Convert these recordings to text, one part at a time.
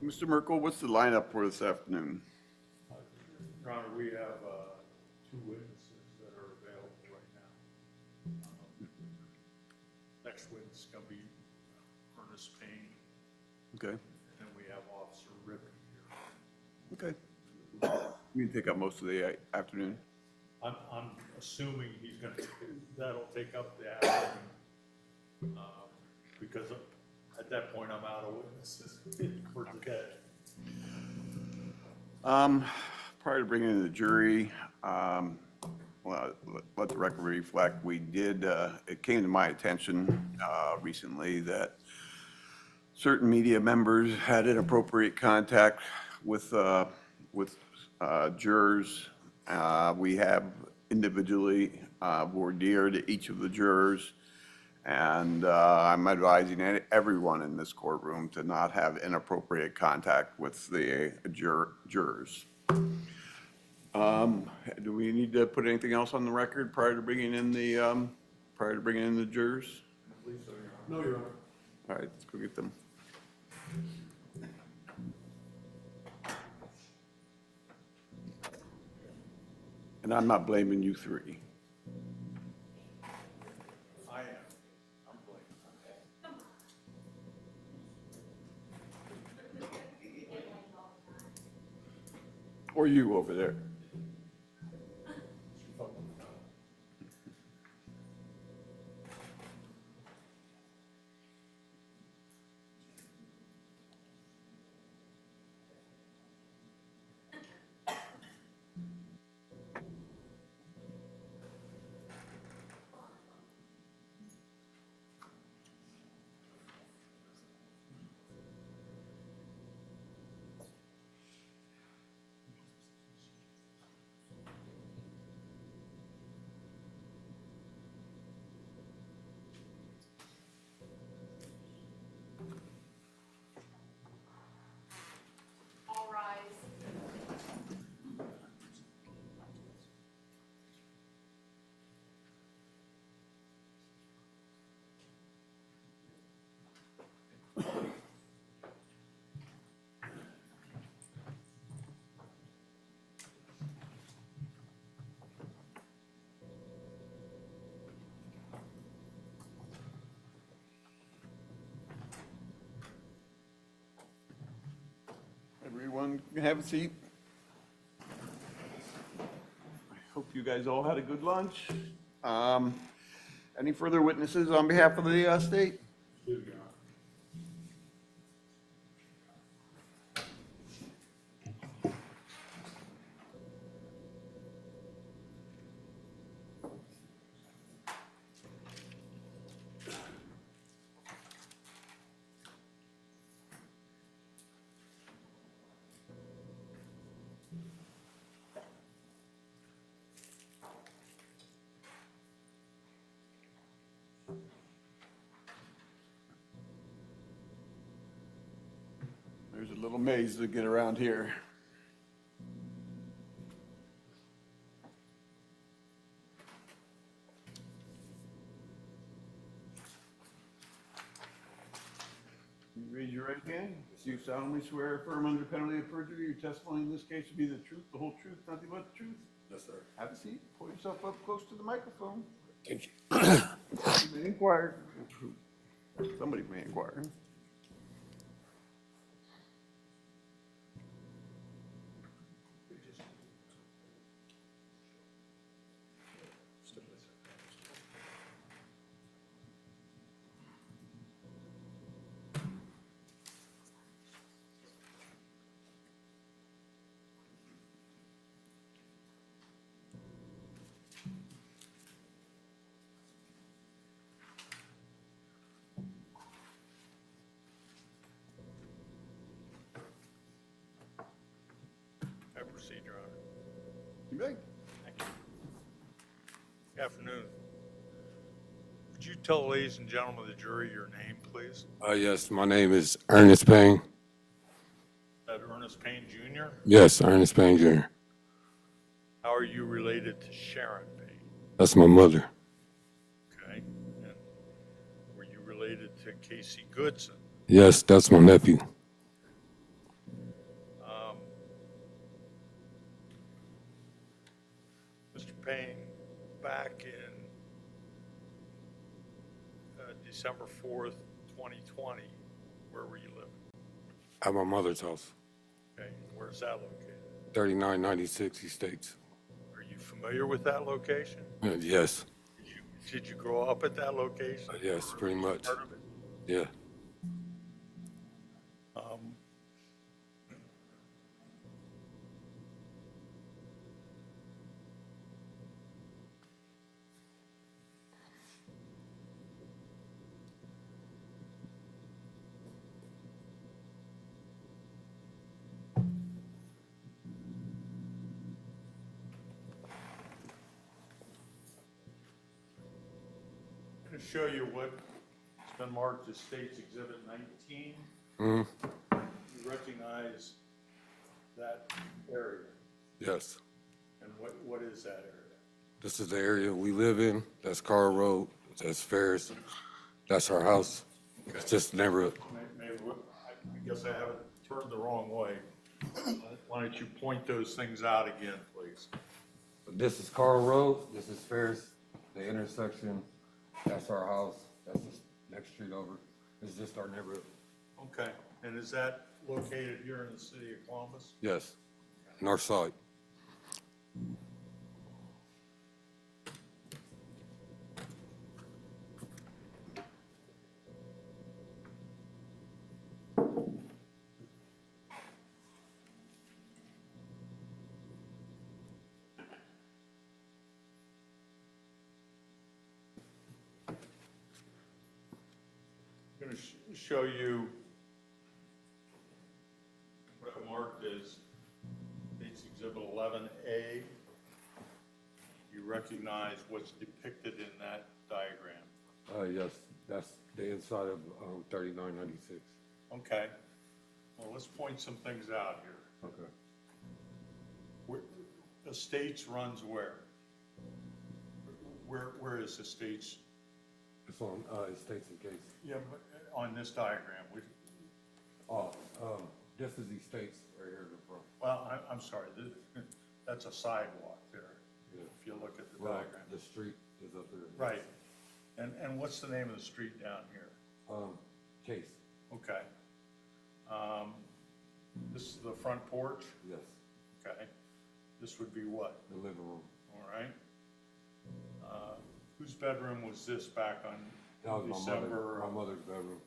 Mr. Merkel, what's the lineup for this afternoon? Your Honor, we have two witnesses that are available right now. Next witness is going to be Ernest Payne, Okay, and we have Officer Rippon here. okay. We can take up most of the afternoon. I'm assuming he's going to, that'll take up the afternoon, because at that point, I'm out of witnesses for today. Prior to bringing in the jury, well, let the record reflect, we did, it came to my attention recently that certain media members had inappropriate contact with jurors. We have individually voir dire to each of the jurors, and I'm advising everyone in this courtroom to not have inappropriate contact with the jurors. Do we need to put anything else on the record prior to bringing in the jurors? No, Your Honor. All right, let's go get them. And I'm not blaming you three. I am. I'm blaming. Or you over there. All rise. Everyone can have a seat. I hope you guys all had a good lunch. Any further witnesses on behalf of the state? Do, Your Honor. There's a little maze to get around here. You raise your right hand. Do you solemnly swear or affirm under penalty of perjury your testimony in this case will be the truth, the whole truth, nothing but the truth? Yes, sir. Have a seat. Pull yourself up close to the microphone. Thank you. You may inquire. Somebody may inquire. I proceed, Your Honor. You may. Thank you. Good afternoon. Would you tell ladies and gentlemen of the jury your name, please? Yes, my name is Ernest Payne. Is that Ernest Payne Jr.? Yes, Ernest Payne Jr. How are you related to Sharon Payne? That's my mother. Okay. And were you related to Casey Goodson? Yes, that's my nephew. December 4th, 2020, where were you living? At my mother's house, Okay, where's that located? 3996 Estates. Are you familiar with that location? Yes, Did you grow up at that location? yes, Or pretty were you much. part of it? Yeah. I'm going to show you what's been marked as State's Exhibit 19. Hmm. You recognize that area, Yes. and what is that area? This is the area we live in. That's Carl Road. That's Ferris. That's our house. It's just never. Maybe, I guess I have it turned the wrong way. Why don't you point those things out again, please? This is Carl Road. This is Ferris. The intersection. That's our house. That's the next street over. It's just our neighborhood. Okay, and is that located here in the city of Columbus? Yes. North side. I'm going to show you what I marked as State's Exhibit 11A. You recognize what's depicted in that diagram? Yes. That's the inside of 3996. Okay, well, let's point some things out here. Okay. Estates runs where? Where is Estates? It's on Estates and Case. Yeah, but on this diagram, Oh, this is Estates right here in the front. well, I'm sorry, that's a sidewalk there, Yeah. if you look at the Well, diagram. the street is up there. Right, and what's the name of the street down here? Case. Okay. This is the front porch, Yes. okay? This would be what, The living room. all right? Whose bedroom was this back on That was December? my mother's bedroom.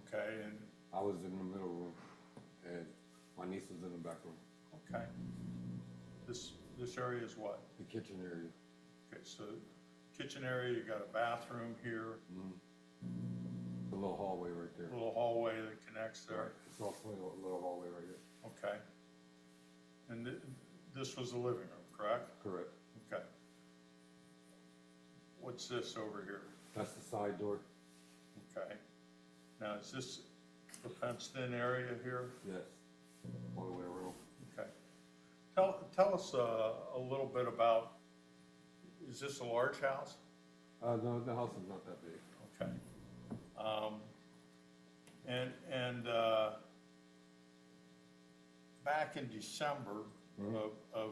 Okay, and, I was in the middle room, and my niece was in the back room. okay. This area is what? The kitchen area. Okay, so kitchen area, you got a bathroom here, The little hallway right there. a little hallway that connects there, It's also a little hallway right here. okay? And this was the living room, correct? Correct. Okay. What's this over here? That's the side door. Okay. Now, is this the fenced-in area here? Yes. All the way around. Okay. Tell us a little bit about, is this a large house? No, the house is not that big. Okay. And back in December of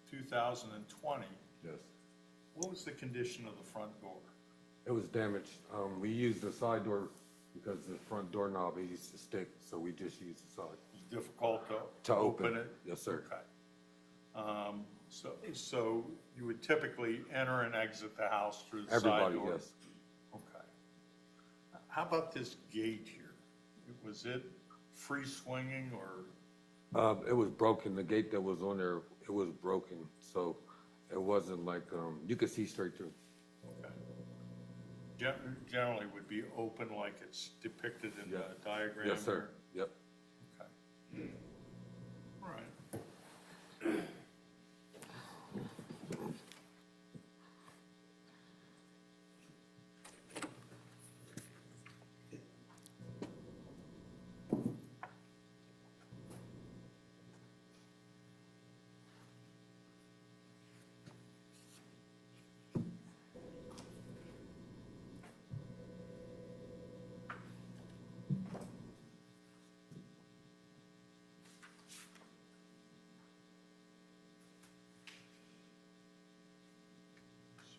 2020, Yes. what was the condition of the front door? It was damaged. We used the side door because the front doorknob, it used to stick, so we just used the side. It was difficult To to open. open it? Yes, sir. Okay. So you would typically enter and exit the house through the side Everybody, door? yes. Okay. How about this gate here? Was it free swinging or? It was broken. The gate that was on there, it was broken, so it wasn't like, you could see straight through. Okay. Generally would be open like it's depicted in the Yeah. diagram? Yes, sir. Yep. here? Okay. All right.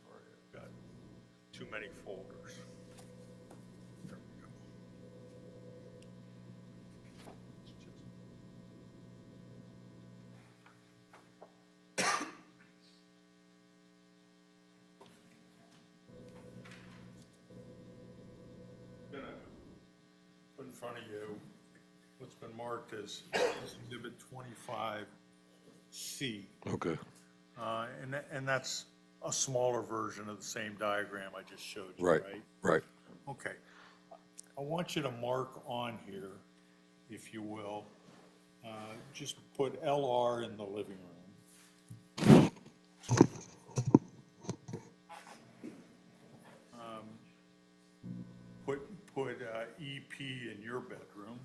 Sorry, I've got too many folders. front of you what's been marked as Exhibit 25C. Okay. And that's a smaller version of the same diagram I just showed you, Right, right? right. Okay. I want you to mark on here, if you will, just put LR in the living room. Put EP in your bedroom.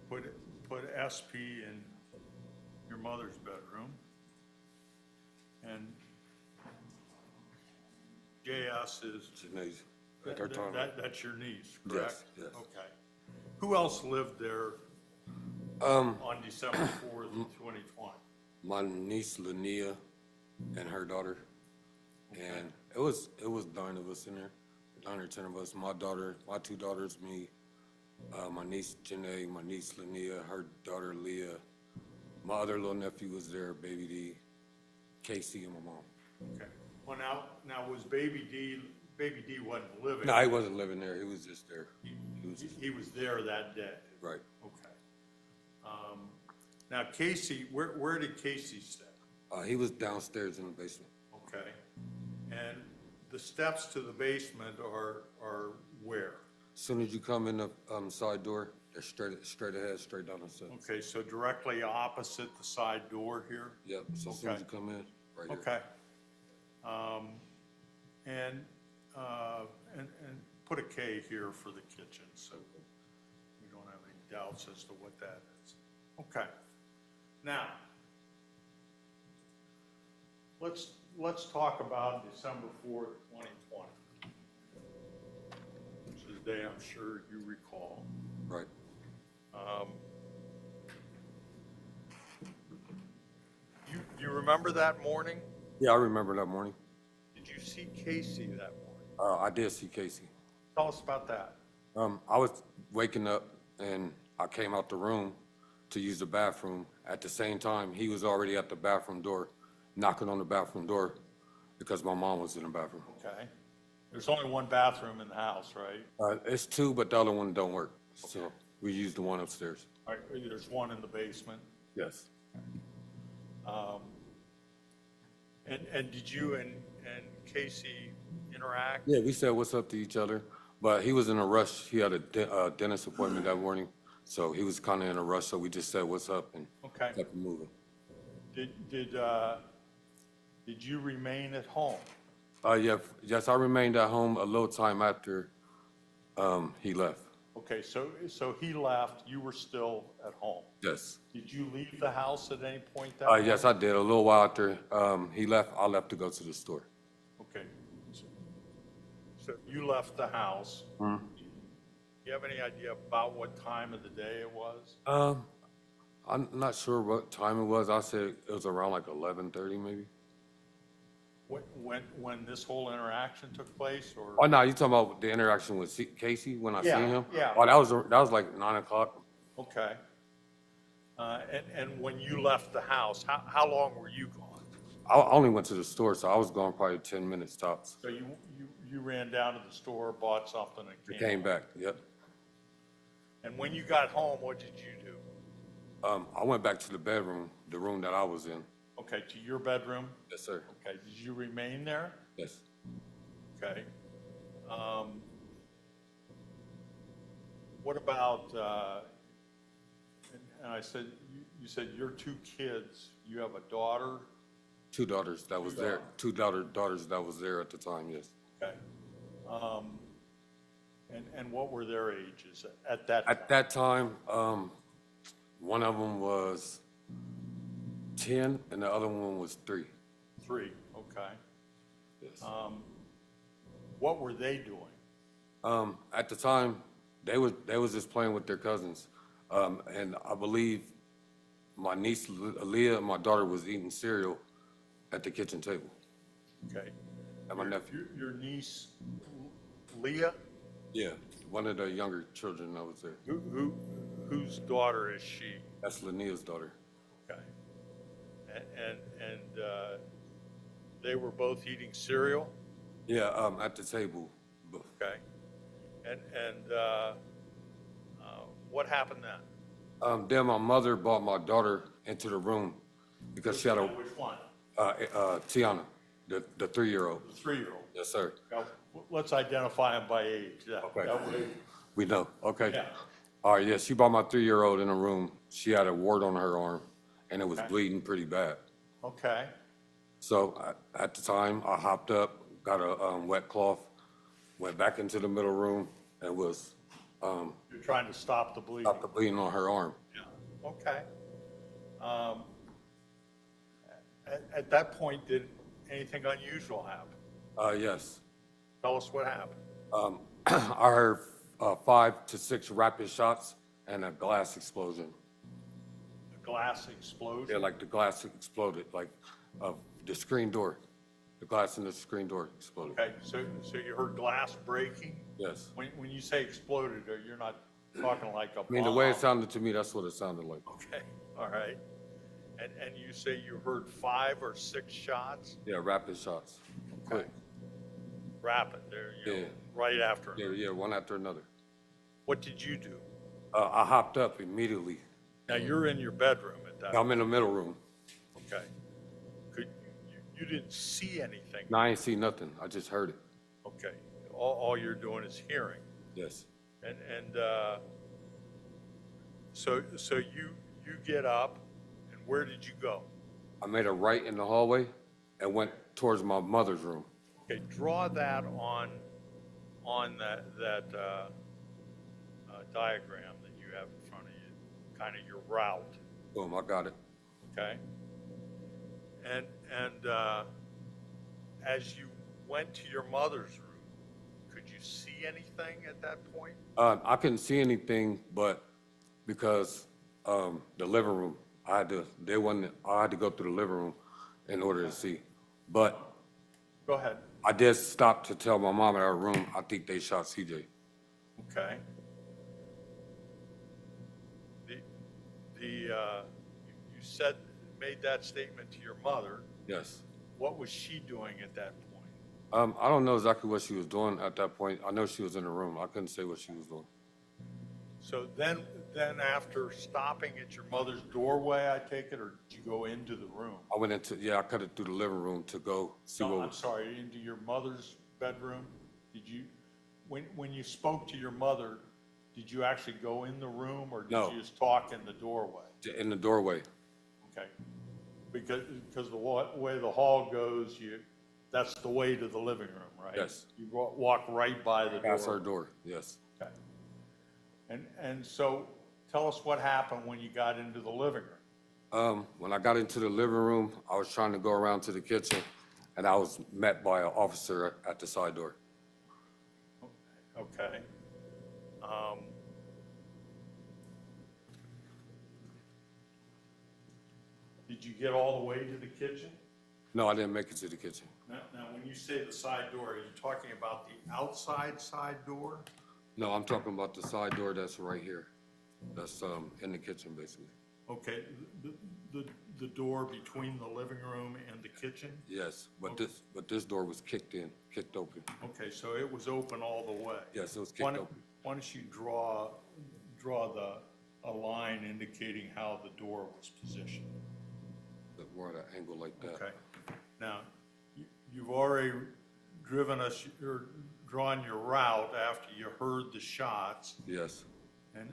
Put SP in your mother's bedroom. And JS is, Janae's at her time. that's your niece, correct? Yes, yes. Okay. Who else lived there on December 4th, 2020? My niece Linnea and her daughter, and it was 9 of us in there, 9 or 10 of us. My daughter, my 2 daughters, me, my niece Janae, my niece Linnea, her daughter Leah. My other little nephew was there, Baby D, Casey, and my mom. Okay. Well, now was Baby D wasn't living? No, he wasn't living there. He was just there. He was there that day? Right. Okay. Now Casey, where did Casey stay? He was downstairs in the basement. Okay. And the steps to the basement are where? As soon as you come in the side door, they're straight ahead, straight down the steps. Okay, so directly opposite the side door here? Yep. So as soon as Okay. you come in, right here. Okay. And put a K here for the kitchen, so we don't have any doubts as to what that is. Okay. Now, let's talk about December 4th, 2020, which is a day I'm sure you recall. Right. You remember that morning? Yeah, I remember that morning. Did you see Casey that morning? I did see Casey. Tell us about that. I was waking up and I came out the room to use the bathroom. At the same time, he was already at the bathroom door, knocking on the bathroom door because my mom was in the bathroom. Okay. There's only one bathroom in the house, right? It's 2, but the other one don't work. So we used the one upstairs. All right, there's one in the basement. Yes. And did you and Casey interact? Yeah, we said what's up to each other, but he was in a rush. He had a dentist appointment that morning, so he was kind of in a rush. So we just said what's up and Okay. kept it moving. Did you remain at home? Yes, I remained at home a little time after he left. Okay, so he left, you were still at home. Yes. Did you leave the house at any point that morning? Yes, I did. A little while after he left, I left to go to the store. Okay. So you left the house. Do you have any idea about what time of the day it was? I'm not sure what time it was. I said it was around like 11:30 maybe. When this whole interaction took place, or? Oh, no, you talking about the interaction with Casey when I Yeah, seen him? yeah. Oh, that was like 9 o'clock. Okay. And when you left the house, how long were you gone? I only went to the store, so I was gone probably 10 minutes tops. So you ran down to the store, bought something, and Came back, yep. And when you got home, what did you do? I went back to the bedroom, the room that I was in. Okay, to your bedroom? Yes, sir. Okay, did you remain there? Yes. Okay. What about, and I said, you said your 2 kids, you have a daughter? 2 daughters that was there. 2 daughters that was there at the time, yes. Okay. And what were their ages at that time? At that time, one of them was 10 and the other one was 3. 3, okay. Yes. What were they doing? At the time, they was just playing with their cousins, and I believe my niece Leah and my daughter was eating cereal at the kitchen table. Okay. And my nephew. Your niece, Leah? Yeah, one of the younger children that was there. Whose daughter is she? That's Linnea's daughter. Okay. And they were both eating cereal? Yeah, at the table. But, Okay. And what happened then? then my mother brought my daughter into the room because she had a, Which one? Tiana, the 3-year-old. The 3-year-old. Yes, sir. Now, let's identify them by age. Okay. That way, We know, okay. Yeah. All right, yeah, she brought my 3-year-old in the room. She had a wart on her arm, and it was Okay. bleeding pretty bad. okay. So at the time, I hopped up, got a wet cloth, went back into the middle room, and was You're trying to stop the bleeding. stopped the bleeding on her arm. Yeah. Okay. At that point, did anything unusual happen? Yes. Tell us what happened. I heard 5 to 6 rapid shots and a glass explosion. A glass explosion? Yeah, like the glass exploded, like the screen door. The glass in the screen door exploded. Okay, so you heard glass breaking? Yes. When you say exploded, you're not talking like a bomb? I mean, the way it sounded to me, that's what it sounded like. Okay, all right. And you say you heard 5 or 6 shots? Yeah, rapid shots. Quick. Rapid, there, you know, Yeah. right after. Yeah, one after another. What did you do? I hopped up immediately. Now, you're in your bedroom at that, I'm in the middle room. okay. You didn't see anything? No, I ain't see nothing. I just heard it. Okay, all you're doing is hearing. Yes. And so you get up, and where did you go? I made a right in the hallway and went towards my mother's room. Okay, draw that on that diagram that you have in front of you, kind of your route, Boom, I got it. okay? And as you went to your mother's room, could you see anything at that point? I couldn't see anything, but because the living room, I had to go through the living room in order to see. But Go ahead. I did stop to tell my mom in her room, I think they shot CJ. Okay. You made that statement to your mother. Yes. What was she doing at that point? I don't know exactly what she was doing at that point. I know she was in the room. I couldn't say what she was doing. So then after stopping at your mother's doorway, I take it, or did you go into the room? I went into, I cut it through the living room to go see No, what I'm was. sorry, into your mother's bedroom? Did you, when you spoke to your mother, did you actually go in the room, or did No. you just talk in the doorway? In the doorway. Okay, because the way the hall goes, that's the way to the living room, right? Yes. You walk right by the door. Past her door, yes. Okay. And so, tell us what happened when you got into the living room. When I got into the living room, I was trying to go around to the kitchen, and I was met by an officer at the side door. Okay. Did you get all the way to the kitchen? No, I didn't make it to the kitchen. Now, when you say the side door, are you talking about the outside side door? No, I'm talking about the side door that's right here. That's in the kitchen, basically. Okay, the door between the living room and the kitchen? Yes, but this door was kicked open. Okay, so it was open all the way? Yes, it was Why kicked don't- open. Why don't you draw a line indicating how the door was positioned? More at an angle like that. Okay. Now, you've already you're drawn your route after you heard the shots, Yes, and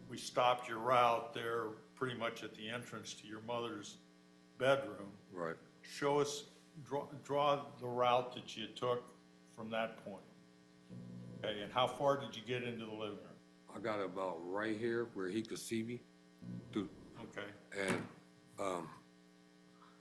we stopped your route there pretty much at the entrance to your mother's bedroom. right. Show us, draw the route that you took from that point. Okay, and how far did you get into the living room? I got about right here where he could see me. Okay, And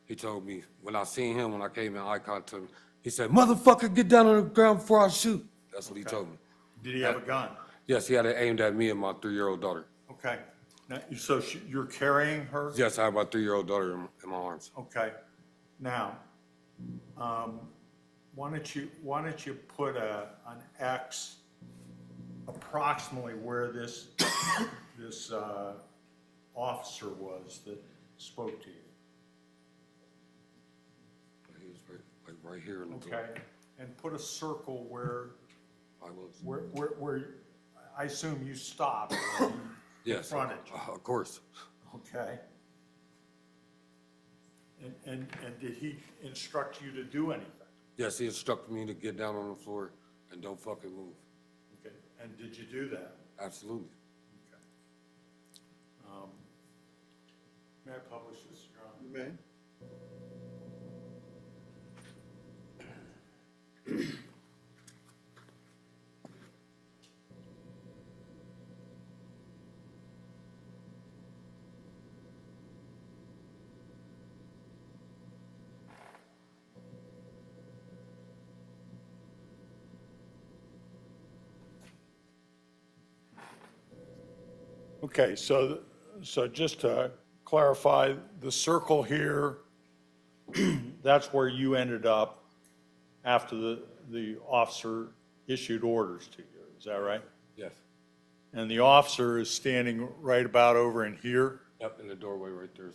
he told me, when I seen him, when I came in eye contact, with him, he said, "Motherfucker, get down on the ground before I shoot." That's what he told me. did he have a gun? Yes, he had it aimed at me and my 3-year-old daughter. Okay, now, so you're carrying her? Yes, I have my 3-year-old daughter in my arms. Okay, now, why don't you put an X approximately where this officer was that spoke to you? He was right here in the door. Okay, and put a circle where, I was. where, I assume you stopped. Yes, Frontage. of course. Okay. And did he instruct you to do anything? Yes, he instructed me to get down on the floor and don't fucking move. Okay, and did you do that? Absolutely. Okay. May I publish this, Your Honor? Okay. Okay, so just to clarify, the circle here, that's where you ended up after the officer issued orders to you, is that right? Yes. And the officer is standing right about over in here, Yep, in the doorway right there.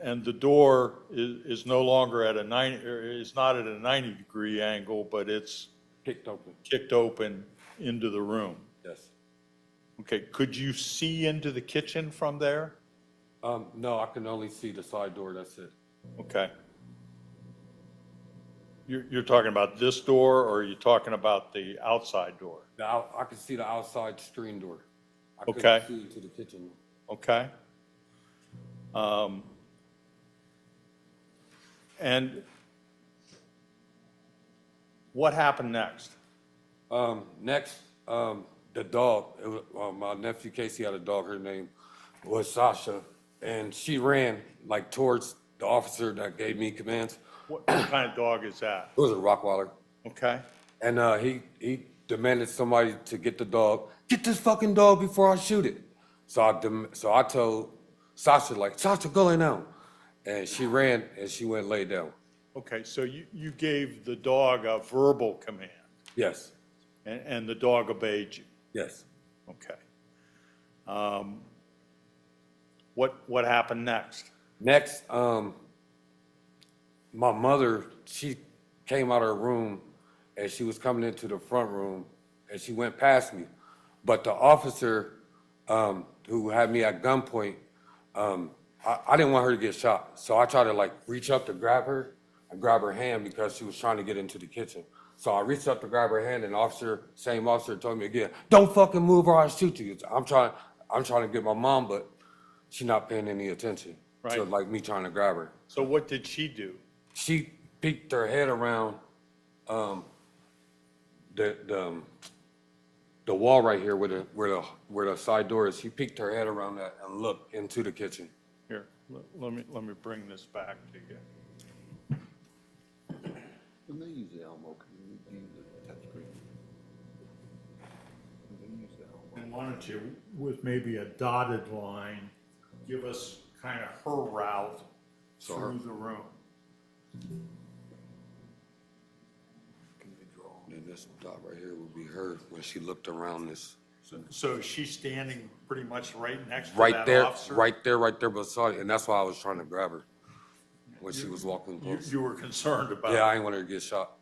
and the door is no longer at a 90, or is not at a 90-degree angle, but it's Kicked open. kicked open into the room. Yes. Okay, could you see into the kitchen from there? No, I can only see the side door, that's it. Okay. You're talking about this door, or are you talking about the outside door? I can see the outside screen door. I Okay. couldn't see into the kitchen. Okay. And what happened next? Next, the dog, it was, my nephew Casey had a dog, her name was Sasha, and she ran like towards the officer that gave me commands. What kind of dog is that? It was a Rottweiler. Okay. And he demanded somebody to get the dog. Get this fucking dog before I shoot it. So I told Sasha, like, Sasha, go lay down. And she ran and she went lay down. Okay, so you gave the dog a verbal command, Yes, and the dog obeyed you? yes. Okay. What happened next? Next, my mother, she came out of her room and she was coming into the front room and she went past me. But the officer who had me at gunpoint, I didn't want her to get shot. So I tried to like reach up to grab her and grab her hand because she was trying to get into the kitchen. So I reached up to grab her hand and same officer told me again, don't fucking move or I'll shoot you. I'm trying to get my mom, but she's not paying any attention to Right. like me trying to grab her. So what did she do? She peeked her head around the wall right here where the side door is. She peeked her head around that and looked into the kitchen. Here, let me bring this back to you. When they use the Elmo, can you use the touchscreen? When they use the Elmo. And why don't you, with maybe a dotted line, give us kind of her route through the room. Can they draw? And this dot right here would be her when she looked around this. So she's standing pretty much right next to Right that there, officer? right there beside it. And that's why I was trying to grab her when she was walking close. You were concerned about? Yeah, I ain't want her to get shot.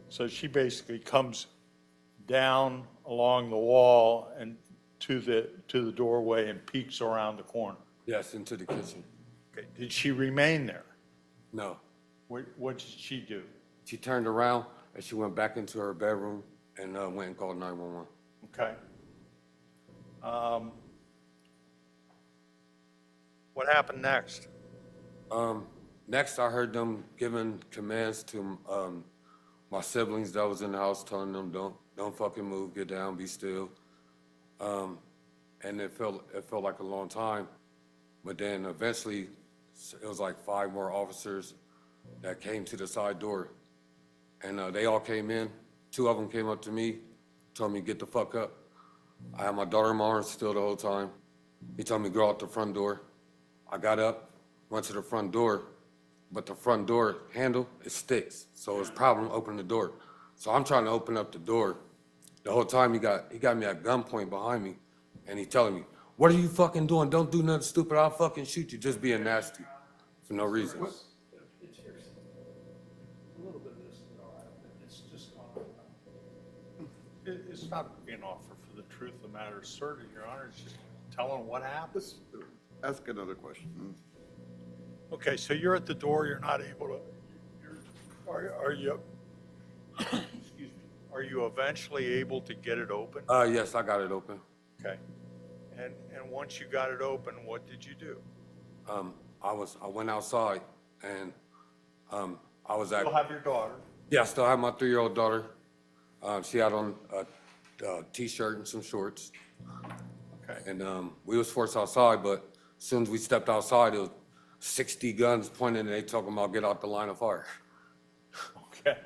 So she basically comes down along the wall and to the doorway and peeks around the corner. Yes, into the kitchen. Okay, did she remain there? No. What did she do? She turned around and she went back into her bedroom and went and called 911. Okay. What happened next? Next, I heard them giving commands to my siblings that was in the house, telling them don't fucking move, get down, be still. And it felt like a long time, but then eventually it was like 5 more officers that came to the side door, and they all came in. 2 of them came up to me, told me get the fuck up. I had my daughter in my arms still the whole time. He told me go out the front door. I got up, went to the front door, but the front door handle, it sticks. So it's a problem opening the door. So I'm trying to open up the door, The whole time he got me at gunpoint behind me, and he telling me, "What are you fucking doing? Don't do nothing stupid. I'll fucking shoot you." Just being nasty for no reason. It's here. A little bit of this is all right. It's just not. It's not being offered for the truth of the matter asserted, Your Honor. It's just telling what happened. Ask another question. Okay, so you're at the door. You're not able to. Are you? Excuse me. Are you eventually able to get it open? Yes, I got it open. Okay. And once you got it open, what did you do? I went outside, and I was at. You'll have your daughter. Yeah, I still have my 3-year-old daughter. She had on a t-shirt and some shorts. Okay. And we was forced outside, but as soon as we stepped outside, it was 60 guns pointing, and they talking about get out the line of fire. Okay.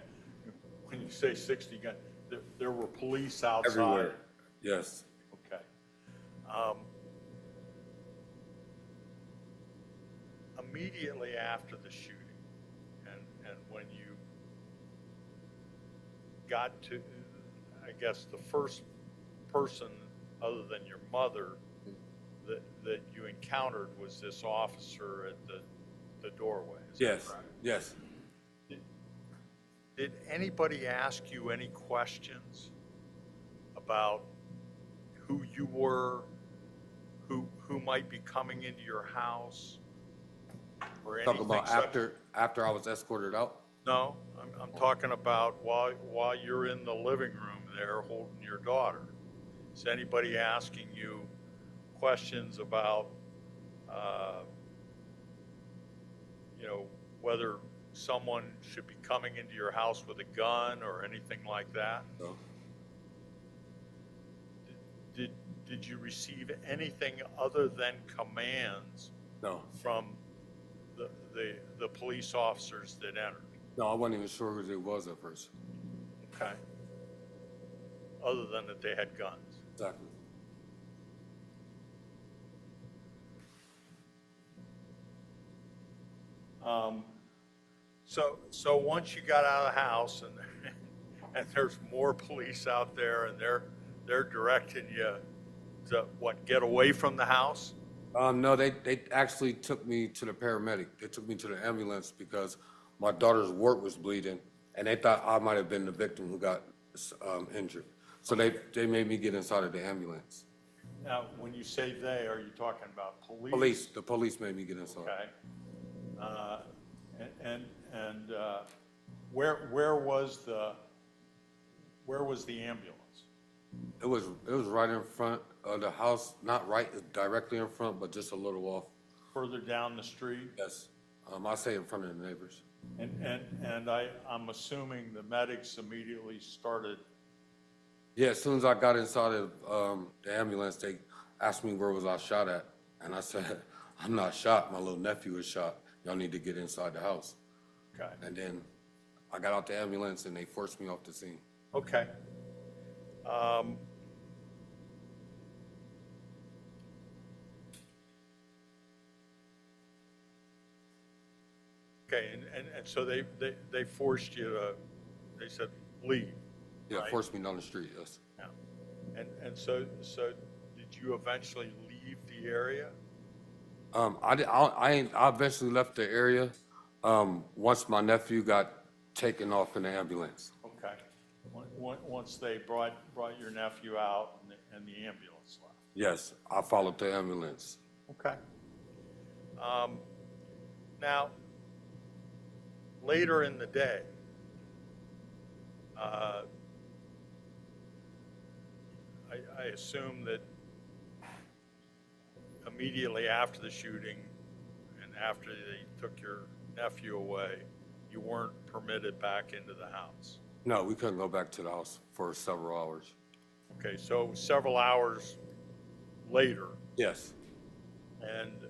When you say 60 guns, there were police outside? Everywhere. Yes. Okay. Immediately after the shooting, and when you got to, I guess, the first person other than your mother that you encountered was this officer at the doorway. Is that Yes. right? Yes. Did anybody ask you any questions about who you were, who might be coming into your house, or Talk anything about such? after I was escorted out. No, I'm talking about while you're in the living room there holding your daughter. Is anybody asking you questions about, whether someone should be coming into your house with a gun or anything like that? So Did you receive anything other than commands no, from the police officers that entered? no, I wasn't even sure who it was at first. Okay. Other than that they had guns? Exactly. So once you got out of the house and there's more police out there and they're directing you to get away from the house? No, they actually took me to the paramedic. They took me to the ambulance because my daughter's wart was bleeding, and they thought I might have been the victim who got injured. So they made me get inside of the ambulance. Now, when you say they, are you talking about police? The police made me get inside. Okay. And where was the ambulance? It was right in front of the house, not right directly in front, but just a little off. Further down the street? Yes, I say in front of the neighbors. And I'm assuming the medics immediately started. Yeah, as soon as I got inside of the ambulance, they asked me where was I shot at, and I said, "I'm not shot. My little nephew was shot. Y'all need to get inside the house." Okay. And then I got out the ambulance, and they forced me off the scene. Okay. Okay, and so they forced you to, they said, leave. Yeah, Right. forced me down the street. Yes. Yeah. And so did you eventually leave the area? I eventually left the area once my nephew got taken off in the ambulance. Okay. Once they brought your nephew out and the ambulance left? Yes, I followed the ambulance. Okay. Now, later in the day, I assume that immediately after the shooting and after they took your nephew away, you weren't permitted back into the house. No, we couldn't go back to the house for several hours. Okay, so several hours later, Yes. and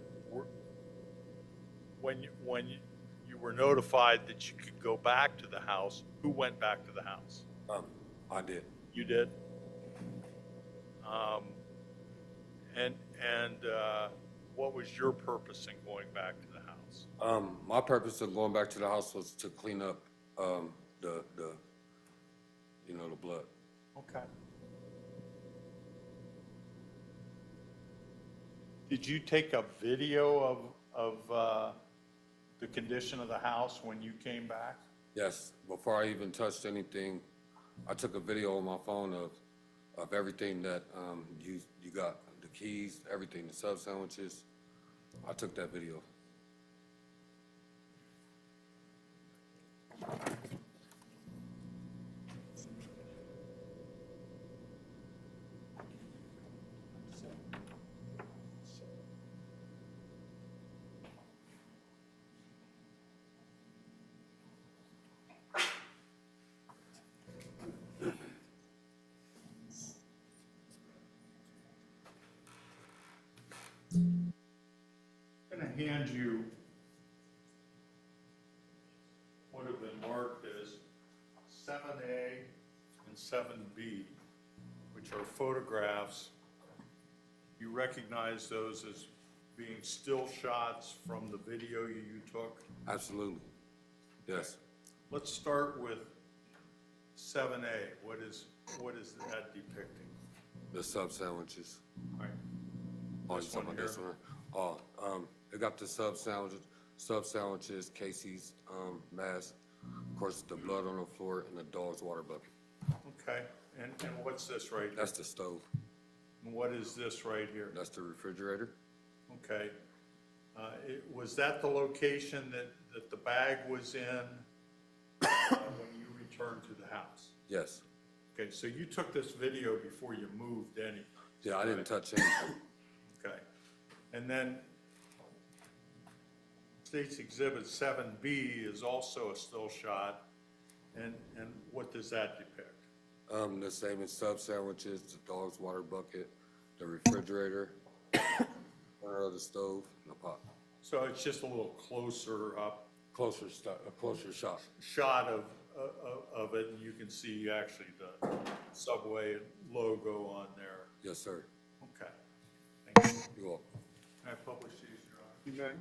when you were notified that you could go back to the house, who went back to the house? I did. You did? What was your purpose in going back to the house? My purpose of going back to the house was to clean up the blood. Okay. Did you take a video of the condition of the house when you came back? Yes, before I even touched anything, I took a video on my phone of everything that you got, the keys, everything, the sub sandwiches. I took that video. I'm going to hand you what have been marked as 7A and 7B, which are photographs. You recognize those as being still shots from the video you took? Absolutely. Yes. Let's start with 7A. What is that depicting? The sub sandwiches. All right. Oh, you This talking one about this here? one? Oh, it got the sub sandwiches, Casey's mask, of course, the blood on the floor, and the dog's water bucket. Okay, and what's this right here? That's the stove. And what is this right here? That's the refrigerator. Okay. Was that the location that the bag was in when you returned to the house? Yes. Okay, so you took this video before you moved anything? Yeah, I didn't touch anything. Okay. And then State's Exhibit 7B is also a still shot, and what does that depict? The same as sub sandwiches, the dog's water bucket, the refrigerator, corner of the stove, and the pot. So it's just a little closer up A closer shot. shot of it, and you can see actually the Subway logo on there. Yes, sir. Okay. Thank you. You're welcome. Can I publish these, Your Honor? Okay.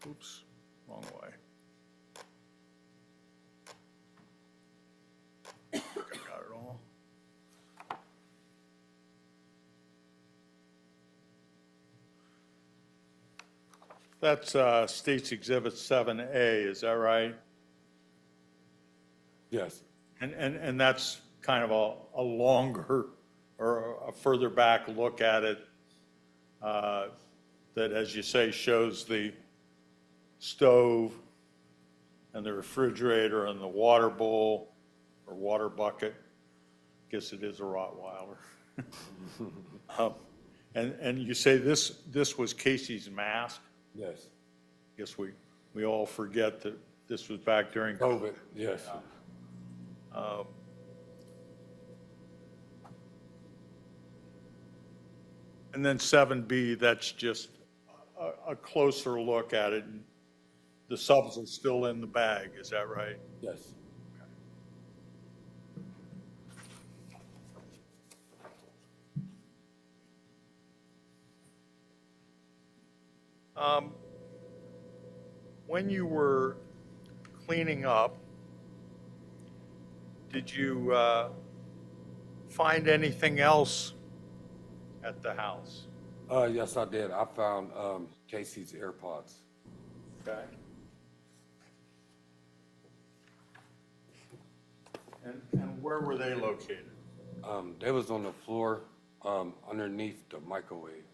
Oops, wrong way. I think I got it all. That's State's Exhibit 7A, is that right? Yes. And that's kind of a longer or a further back look at it that, as you say, shows the stove and the refrigerator and the water bowl or water bucket. Guess it is a Rottweiler. And you say this was Casey's mask? Yes. Guess we all forget that this was back during COVID. Yes. And then 7B, that's just a closer look at it. The subs are still in the bag, is that right? Yes. When you were cleaning up, did you find anything else at the house? Yes, I did. I found Casey's AirPods. Okay. And where were they located? They was on the floor underneath the microwave.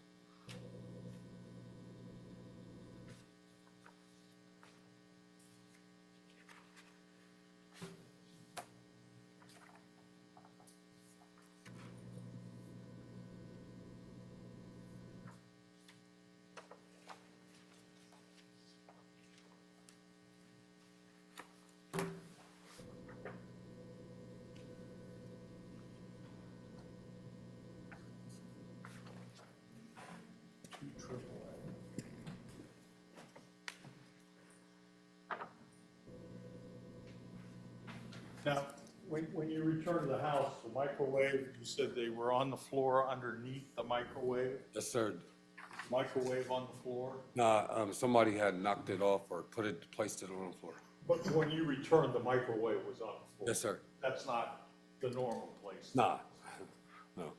Now, When you returned to the house, the microwave, you said they were on the floor underneath the microwave? Yes, sir. Microwave on the floor? Nah, somebody had knocked it off or placed it on the floor. But when you returned, the microwave was on the floor? Yes, sir. That's not the normal place? Nah, no. I'm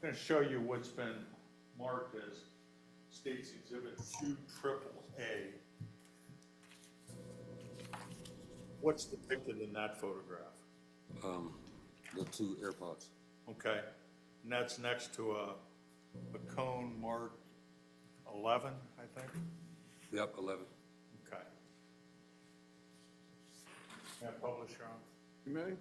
going to show you what's been marked as State's Exhibit 2AAA. What's depicted in that photograph? The 2 AirPods. Okay, and that's next to a cone marked 11, I think? Yep, 11. Okay. Can I publish, Your Honor? You may?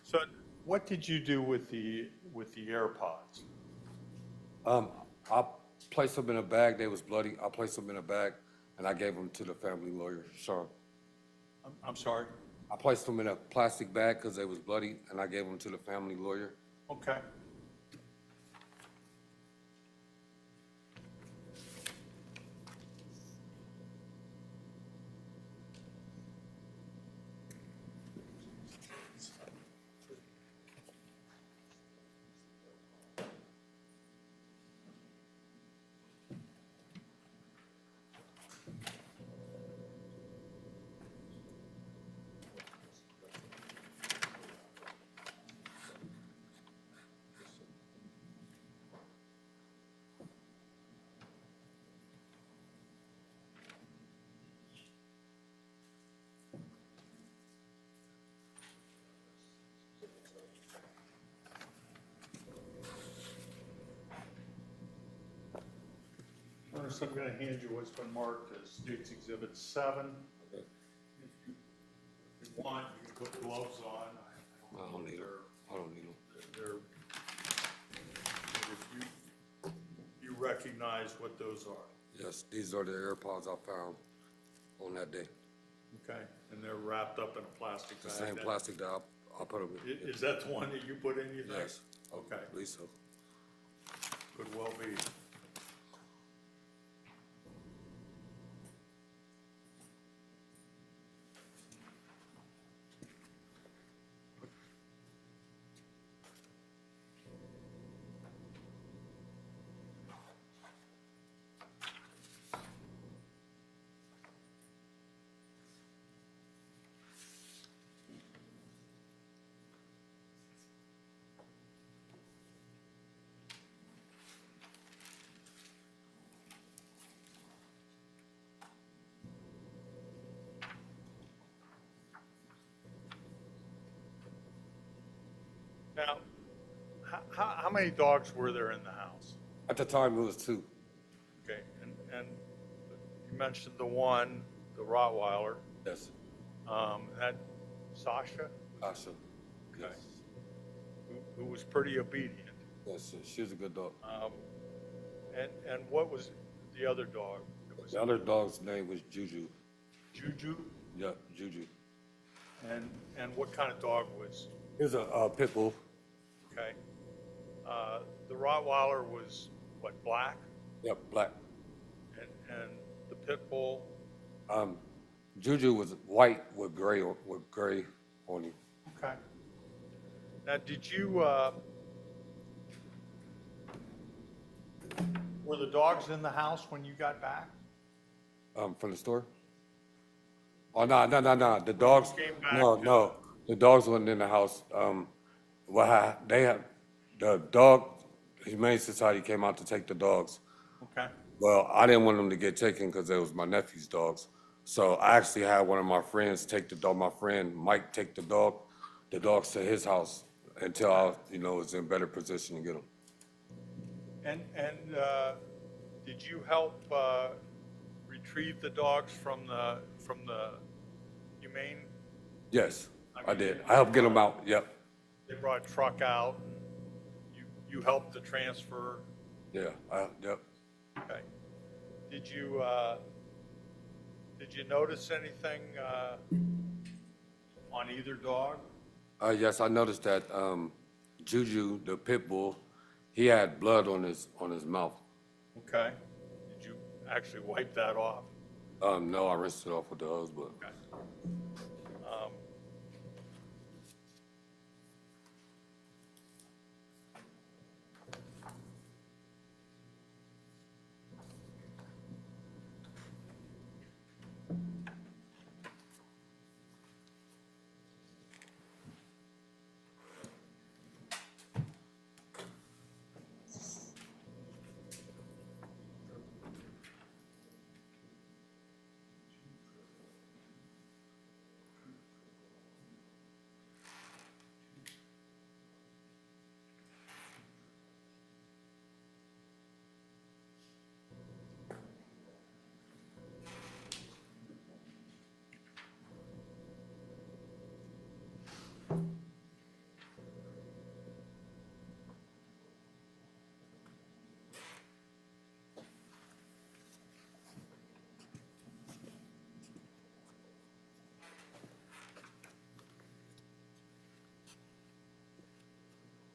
So what did you do with the AirPods? I placed them in a bag. They was bloody. I placed them in a bag, and I gave them to the family lawyer, Sean. I'm sorry? I placed them in a plastic bag because they was bloody, and I gave them to the family lawyer. Okay. Ernest, I'm going to hand you what's been marked as State's Exhibit 7. Okay. If you want, you can put gloves on. I don't need them. I don't need them. They're, if you recognize what those are. Yes, these are the AirPods I found on that day. Okay, and they're wrapped up in a plastic The bag. same plastic that I put them in. Is that the one that you put in, you think? Yes. Okay, I believe so. could well be. Now, how many dogs were there in the house? At the time, it was 2. Okay, and you mentioned the one, the Rottweiler, Yes. that Sasha, Asha. Okay. who was pretty obedient. Yes, she was a good dog. And what was the other dog? It was The other dog's name was Juju. Juju, Yeah, Juju. and what kind of dog was, He was a pit bull. okay? The Rottweiler was, what, black? Yep, black. And the pit bull, Juju was white with gray on him. okay. Now, did you, were the dogs in the house when you got back? From the store? Oh, no. The dogs, Came back no. The dogs wasn't in the house. They had, the dog, Humane Society came out to take the dogs. Okay, Well, I didn't want them to get taken because it was my nephew's dogs. So I actually had one of my friends take the dog, my friend Mike take the dogs to his house until I, was in better position to get them. and did you help retrieve the dogs from the Humane? Yes, I did. I helped get them out, yep. They brought a truck out, and you helped the transfer, Yeah, yep. okay. Did you Did you notice anything on either dog? Yes, I noticed that Juju, the pit bull, he had blood on his mouth. Okay. Did you actually wipe that off? No, I rinsed it off with the hose, but Okay.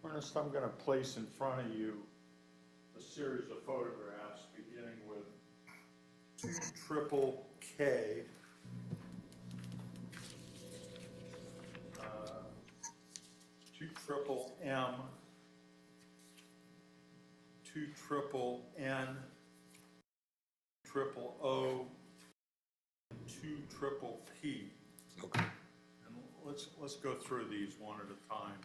Ernest, I'm going to place in front of you a series of photographs beginning with 2KK, 2MM, 2NN, 000, 2PP. okay. And let's go through these one at a time.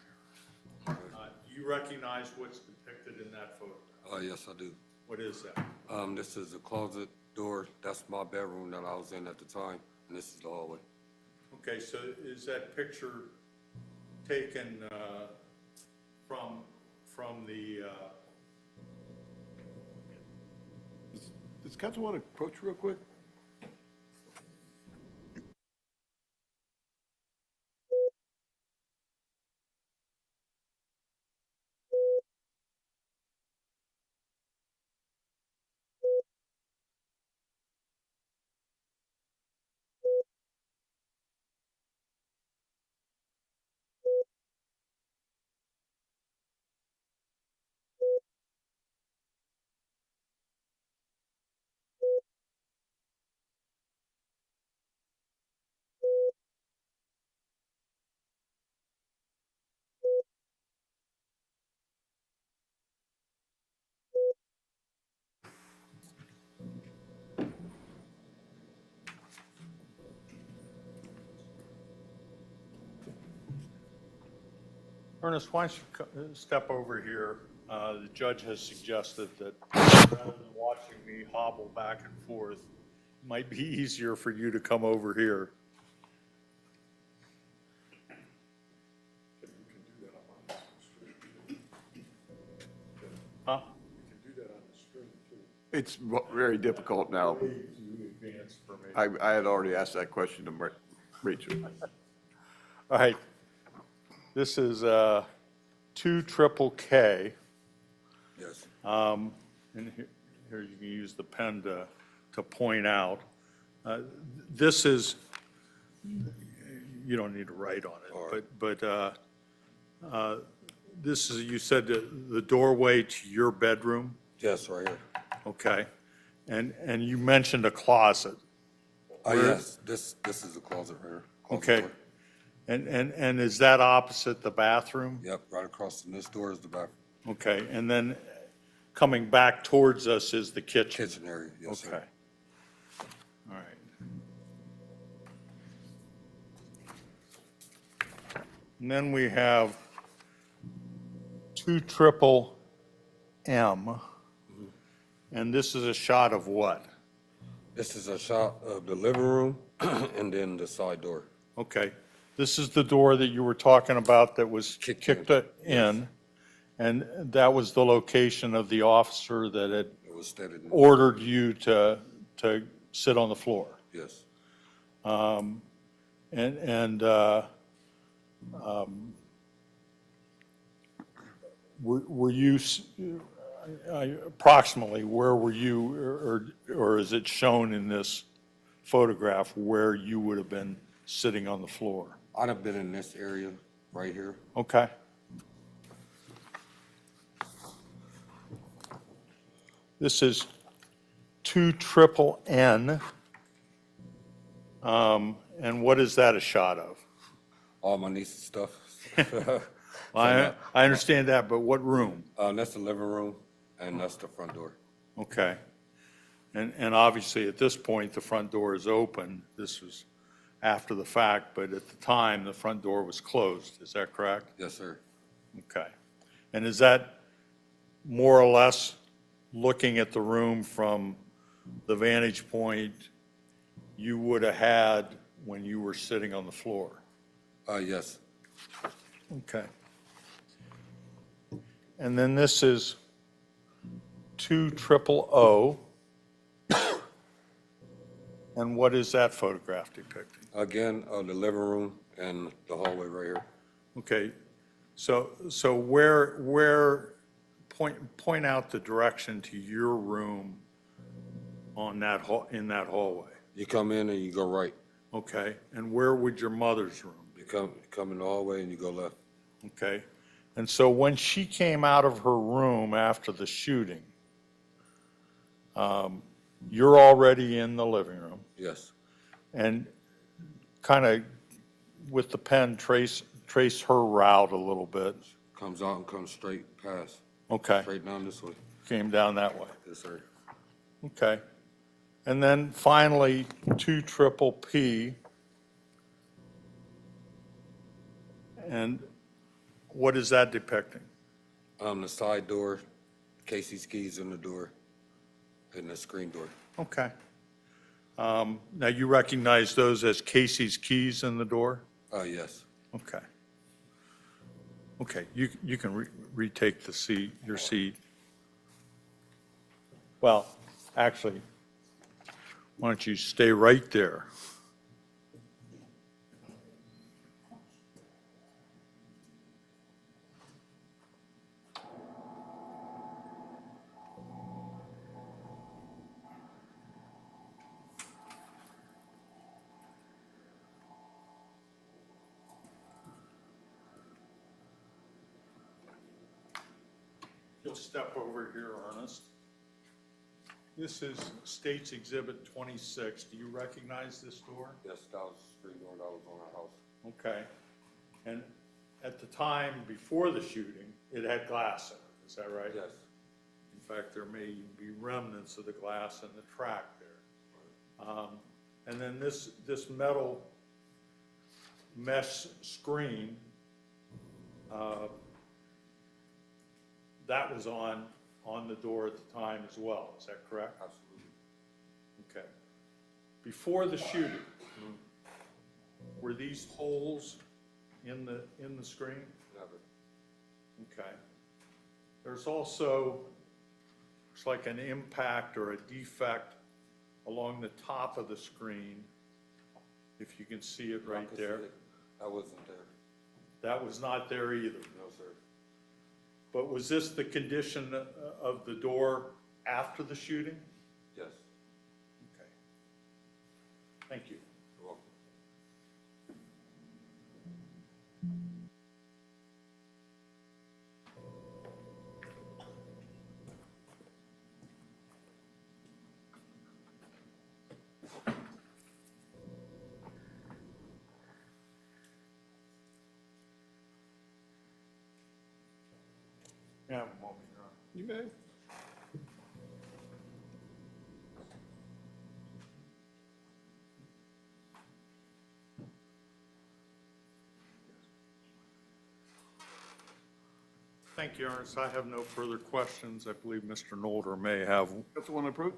Do you recognize what's depicted in that photo? Yes, I do. What is that? This is the closet door. That's my bedroom that I was in at the time, and this is the hallway. Okay, so is that picture taken from the, Does council want to approach real quick? Ernest, why don't you step over here? The judge has suggested that rather than watching me hobble back and forth, it might be easier for you to come over here. Huh? It's very difficult now. Way too advanced for me. I had already asked that question to Rachel. All right. This is 2KK. Yes. And here you can use the pen to point out. This is, you don't need to write on All it, right. but this is, you said the doorway to your bedroom, Yes, right here. okay? And you mentioned a closet, Yes, this is the closet right here. Closet okay? door. And is that opposite the bathroom? Yep, right across from this door is the back Okay, and then coming back towards us is the kitchen? kitchen area. Yes, Okay. sir. All right. And then we have 2MM, and this is a shot of what? This is a shot of the living room and then the side door. Okay, this is the door that you were talking about that was Kicked kicked in. in, and that was the location of the officer that had It was stated. ordered you to sit on the floor. Yes. Were you, approximately, where were you, or is it shown in this photograph where you would have been sitting on the floor? I'd have been in this area right here. Okay. This is 2NNN. And what is that a shot of? All my niece's stuff. I understand that, but what room? That's the living room, and that's the front door. Okay. And obviously, at this point, the front door is open. This was after the fact, but at the time, the front door was closed. Is that correct? Yes, sir. Okay. And is that more or less looking at the room from the vantage point you would have had when you were sitting on the floor? Yes. Okay. And then this is 200. And what is that photograph depicting? Again, the living room and the hallway right here. Okay, so where, point out the direction to your room on that, in that hallway. You come in and you go right. Okay, and where would your mother's room be? You come in the hallway and you go left. Okay, and so when she came out of her room after the shooting, you're already in the living room, Yes. and kind of with the pen trace her route a little bit. Comes out and comes straight past. Okay, Straight down this way. came down that way. Yes, sir. Okay. And then finally, 2PP. And what is that depicting? The side door, Casey's keys in the door, and the screen door. Okay. Now, you recognize those as Casey's keys in the door? Yes. Okay. Okay, you can retake the seat, your seat. Well, actually, why don't you stay right there? You'll step over here, Ernest. This is State's Exhibit 26. Do you recognize this door? Yes, that was the screen door that was on our house. Okay. And at the time before the shooting, it had glass in it. Is that right? Yes. In fact, there may be remnants of the glass in the track there. And then this metal mesh screen, that was on the door at the time as well. Is that correct? Absolutely. Okay. Before the shooting, were these holes in the screen? Never. Okay. There's also, looks like an impact or a defect along the top of the screen, if you can see it I right could there. see it. That wasn't there. That was not there either. No, sir. But was this the condition of the door after the shooting? Yes. Okay. Thank you. You're welcome. You have a moment, Your Honor. You may. Thank you, Ernest. I have no further questions. I believe Mr. Nolder may have. Councilwoman approach?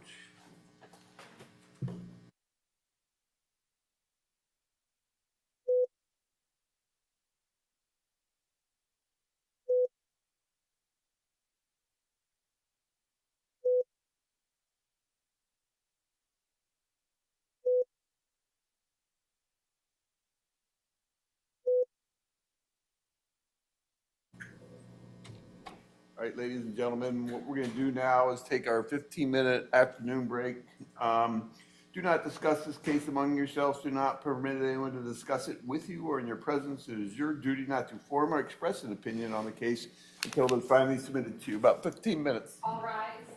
All right, ladies and gentlemen, what we're going to do now is take our 15-minute afternoon break. Do not discuss this case among yourselves. Do not permit anyone to discuss it with you or in your presence. It is your duty not to form or express an opinion on the case until it is finally submitted to you. About 15 minutes. All rise.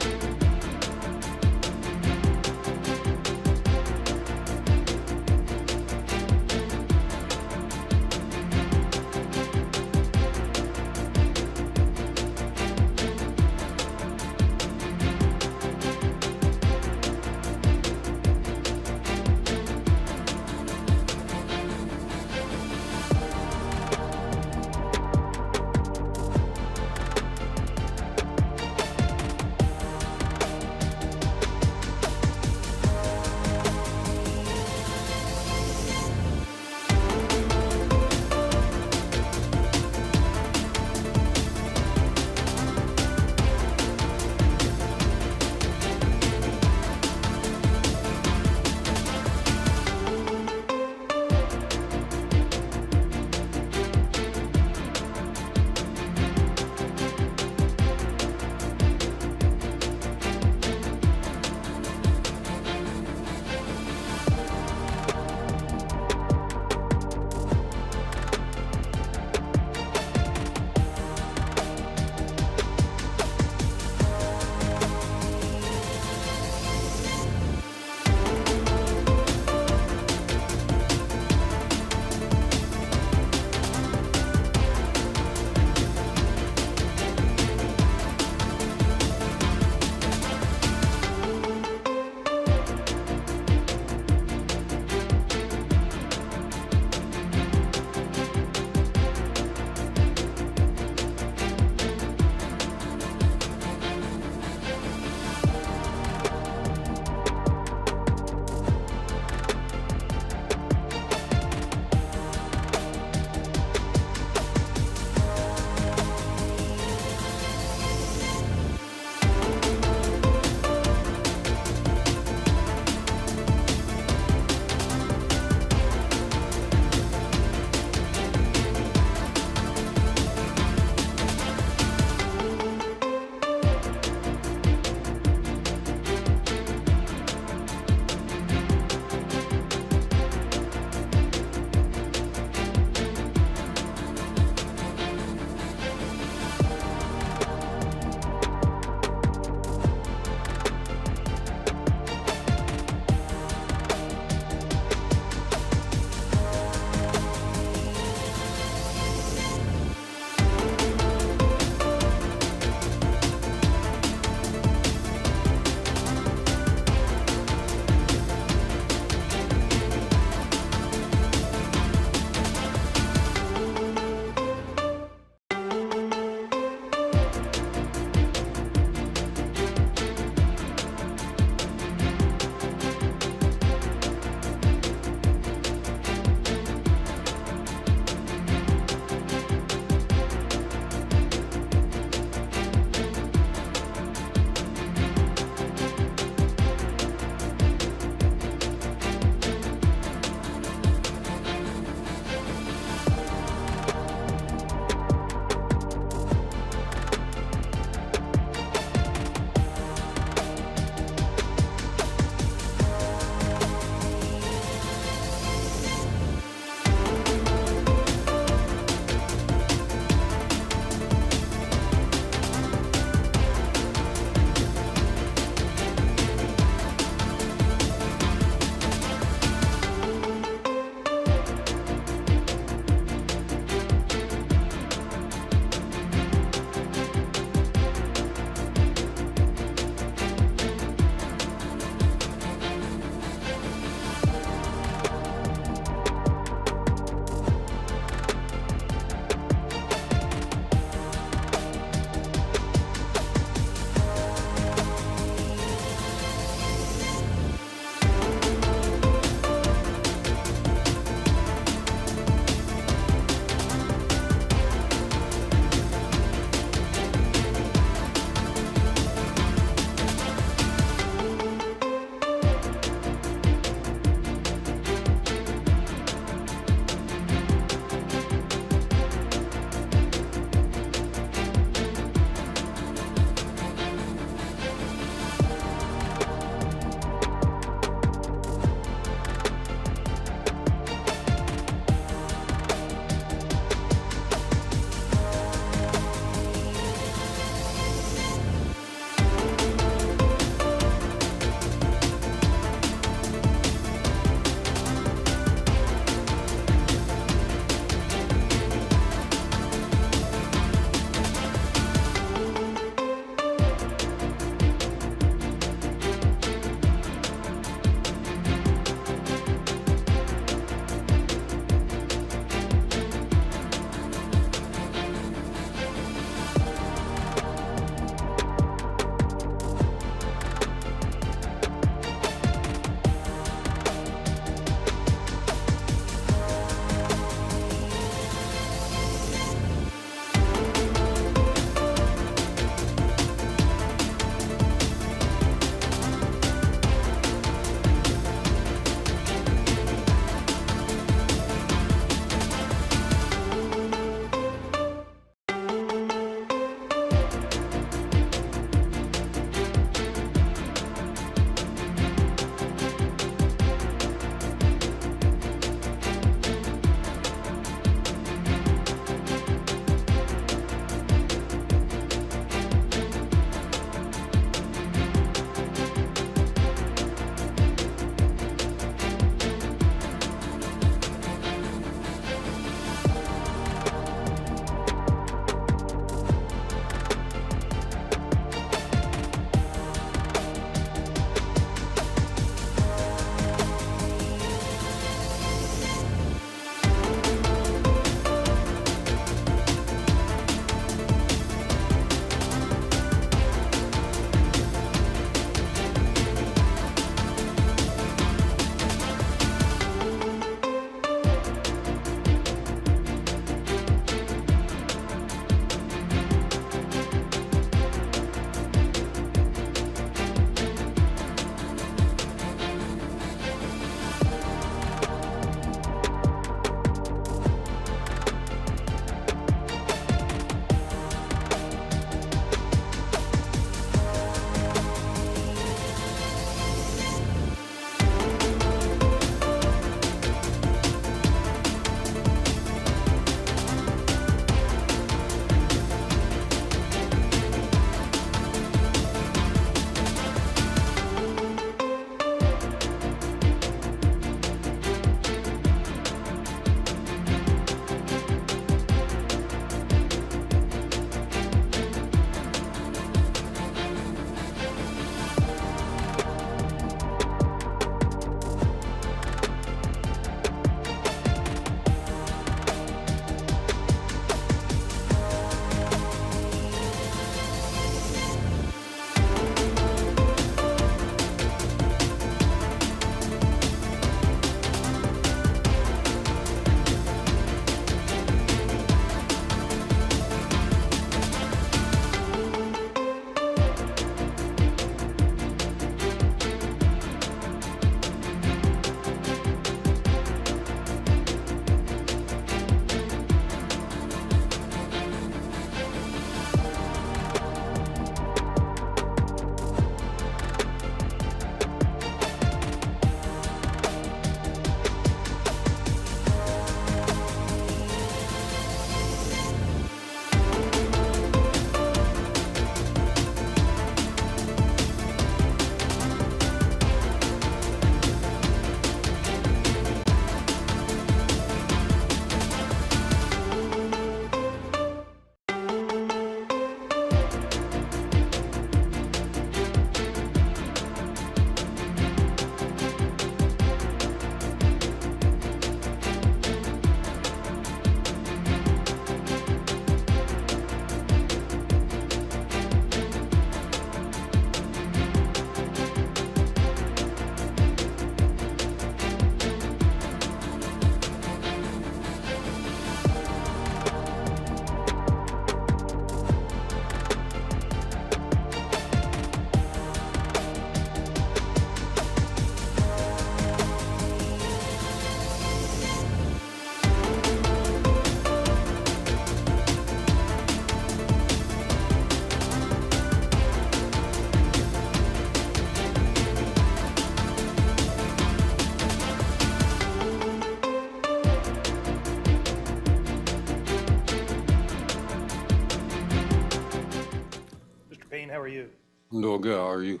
I'm doing good. How are you?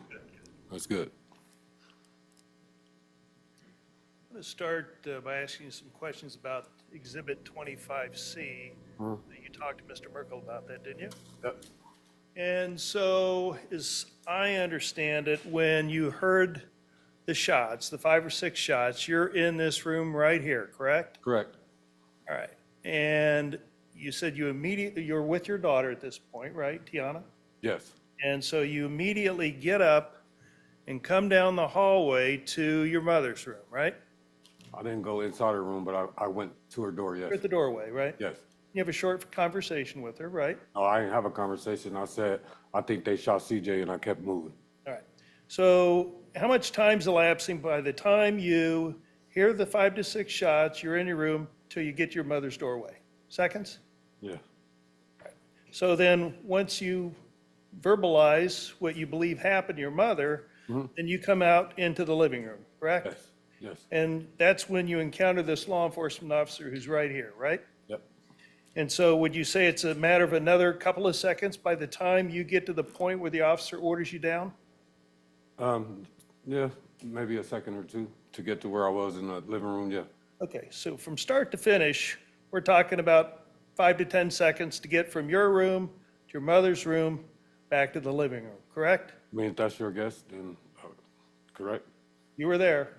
That's good. I'm going to start by asking you some questions about Exhibit 25C. You talked to Mr. Merkel about that, didn't you? Yep. And so, as I understand it, when you heard the shots, the 5 or 6 shots, you're in this room right here, correct? Correct. All right. And you said you're with your daughter at this point, right, Tiana? Yes. And so you immediately get up and come down the hallway to your mother's room, right? I didn't go inside her room, but I went to her door, yes. You're at the doorway, right? Yes. You have a short conversation with her, right? No, I didn't have a conversation. I said, I think they shot CJ, and I kept moving. All right. So how much time's elapsing by the time you hear the 5 to 6 shots, you're in your room, till you get to your mother's doorway? Seconds? Yeah. So then, once you verbalize what you believe happened to your mother, then you come out into the living room, correct? Yes. Yes. And that's when you encounter this law enforcement officer who's right here, right? Yep. And so would you say it's a matter of another couple of seconds by the time you get to the point where the officer orders you down? Yeah, maybe a second or two to get to where I was in the living room, yeah. Okay, so from start to finish, we're talking about 5 to 10 seconds to get from your room to your mother's room back to the living room, correct? I mean, if that's your guess, then correct. You were there.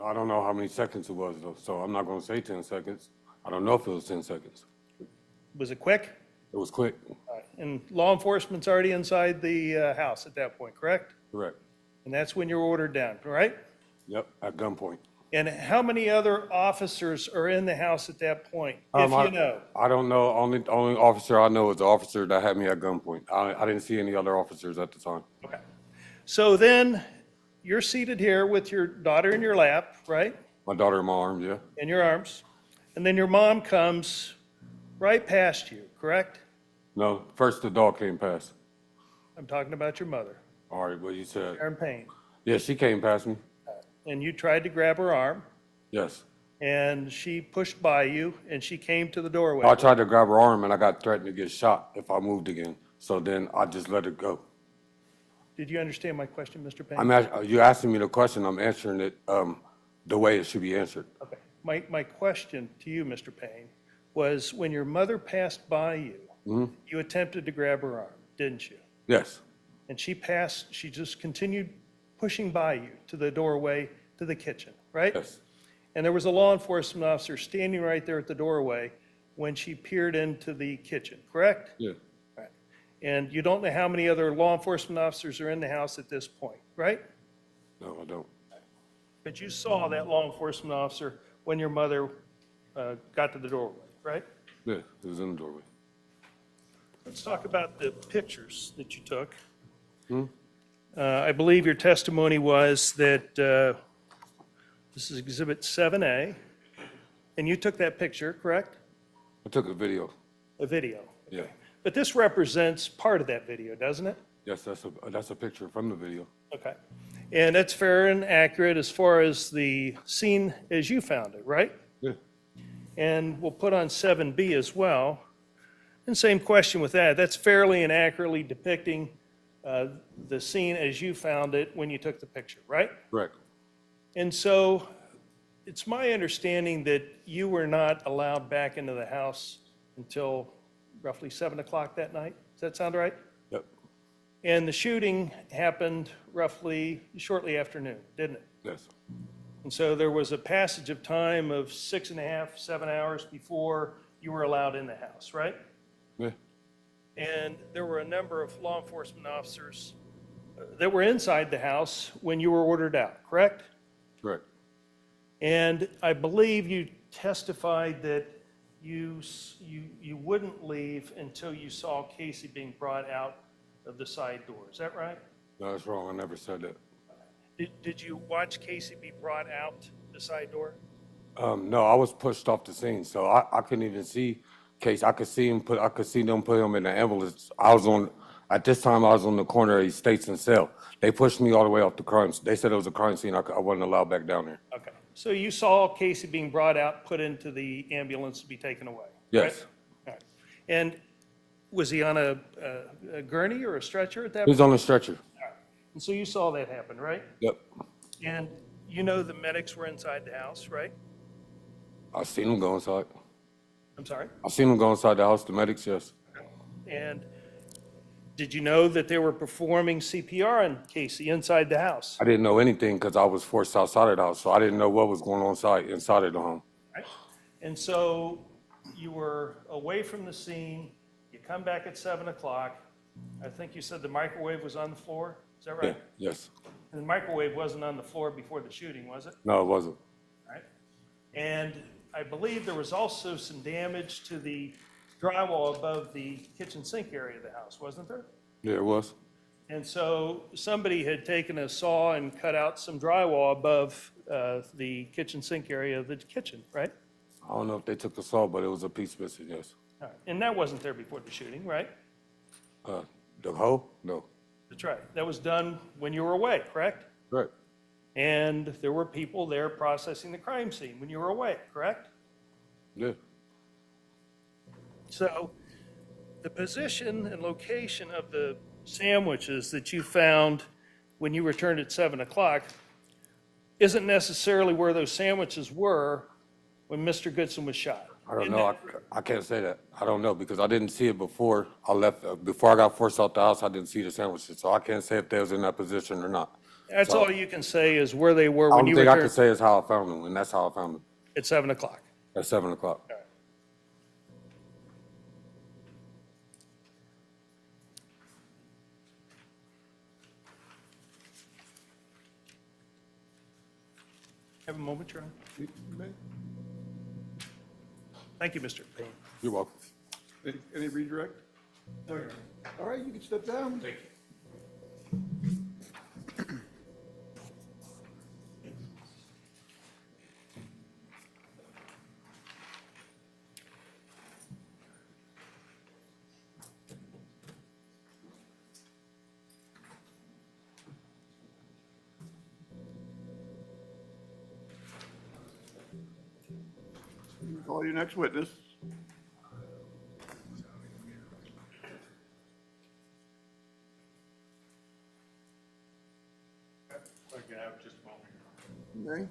I don't know how many seconds it was, though, so I'm not going to say 10 seconds. I don't know if it was 10 seconds. Was it quick? It was quick. All right. And law enforcement's already inside the house at that point, correct? Correct. And that's when you're ordered down, right? Yep, at gunpoint. And how many other officers are in the house at that point, if you know? I don't know. Only officer I know is the officer that had me at gunpoint. I didn't see any other officers at the time. Okay. So then, you're seated here with your daughter in your lap, right? My daughter in my arms, yeah. In your arms. And then your mom comes right past you, correct? No, first the dog came past. I'm talking about your mother, All right, what you said. Karen Payne. Yeah, she came past me. And you tried to grab her arm, Yes. and she pushed by you, and she came to the doorway. I tried to grab her arm and I got threatened to get shot if I moved again. So then I just let it go. Did you understand my question, Mr. Payne? You're asking me the question, I'm answering it the way it should be answered. Okay. My question to you, Mr. Payne, was when your mother passed by you, you attempted to grab her arm, didn't you? Yes. And she just continued pushing by you to the doorway to the kitchen, right? Yes. And there was a law enforcement officer standing right there at the doorway when she peered into the kitchen, correct? Yeah. Right. And you don't know how many other law enforcement officers are in the house at this point, right? No, I don't. But you saw that law enforcement officer when your mother got to the doorway, right? Yeah, it was in the doorway. Let's talk about the pictures that you took. I believe your testimony was that this is Exhibit 7A, and you took that picture, correct? I took a video. A video. Yeah. But this represents part of that video, doesn't it? Yes, that's a picture from the video. Okay. And that's fair and accurate as far as the scene as you found it, right? Yeah. And we'll put on 7B as well. And same question with that. That's fairly and accurately depicting the scene as you found it when you took the picture, right? Correct. And so it's my understanding that you were not allowed back into the house until roughly 7 o'clock that night. Does that sound right? Yep. And the shooting happened roughly shortly after noon, didn't it? Yes. And so there was a passage of time of 6.5, 7 hours before you were allowed in the house, right? Yeah. And there were a number of law enforcement officers that were inside the house when you were ordered out, correct? Correct. And I believe you testified that you wouldn't leave until you saw Casey being brought out of the side door. Is that right? No, that's wrong. I never said that. Did you watch Casey be brought out the side door? No, I was pushed off the scene, so I couldn't even see Case. I could see them put him in the ambulance. At this time, I was on the corner of Estates and Cell. They pushed me all the way off the crime. They said it was a crime scene. I wasn't allowed back down there. Okay. So you saw Casey being brought out, put into the ambulance to be taken away? Yes. Right? All right. And was he on a gurney or a stretcher at that He was point? on a stretcher. And so you saw that happen, right? Yep. And you know the medics were inside the house, right? I seen them go inside. I'm sorry? I seen them go inside the house, the medics, yes. And did you know that they were performing CPR on Casey inside the house? I didn't know anything because I was forced outside of the house, so I didn't know what was going on inside of the home. Right? And so you were away from the scene, you come back at 7 o'clock. I think you said the microwave was on the floor, is that Yeah, right? yes. And the microwave wasn't on the floor before the shooting, was it? No, it wasn't. Right? And I believe there was also some damage to the drywall above the kitchen sink area of the house, wasn't there? Yeah, it was. And so somebody had taken a saw and cut out some drywall above the kitchen sink area of the kitchen, right? I don't know if they took the saw, but it was a piece missing, yes. All right. And that wasn't there before the shooting, right? The hoe? No. That's right. That was done when you were away, correct? Right. And there were people there processing the crime scene when you were away, correct? Yeah. So the position and location of the sandwiches that you found when you returned at 7 o'clock isn't necessarily where those sandwiches were when Mr. Goodson was shot. I don't know. I can't say that. I don't know because I didn't see it before I left. Before I got forced out the house, I didn't see the sandwiches. So I can't say if they was in that position or not. That's all you can say is where they were The when only you thing I can returned say is how I found them, and that's how I found them at 7 o'clock. at 7 o'clock. Have a moment, Your Honor. Thank you, Mr. Payne. You're welcome. Any redirect? No, Your Honor. All right, you can step down. Thank you. Call your next witness. I can have just a moment. Okay.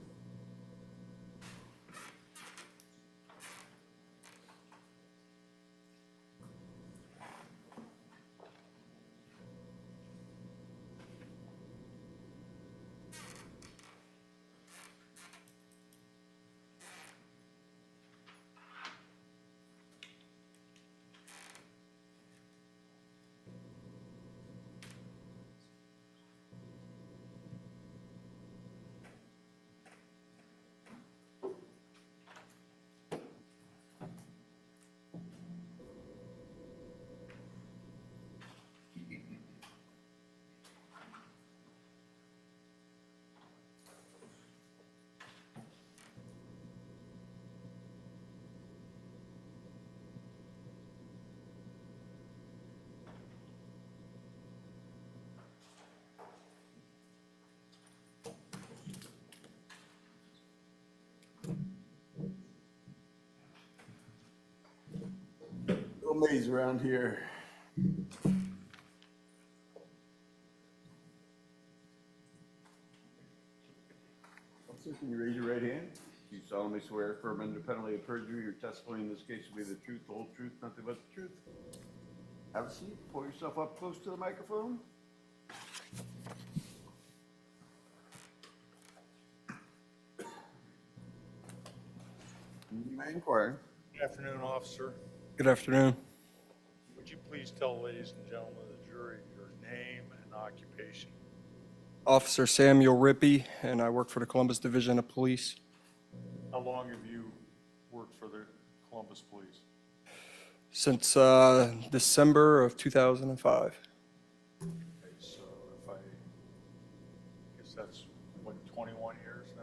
Little maze around here. Officer, can you raise your right hand? Do you solemnly swear affirm independently of perjury your testimony in this case will be the truth, the whole truth, nothing but the truth? Have a seat. Pull yourself up close to the microphone. You may inquire. Good afternoon, officer. Good afternoon. Would you please tell ladies and gentlemen of the jury your name and occupation? Officer Samuel Rippey, and I work for the Columbus Division of Police. How long have you worked for the Columbus Police? Since December of 2005. Okay, so if I guess that's, what, 21 years now?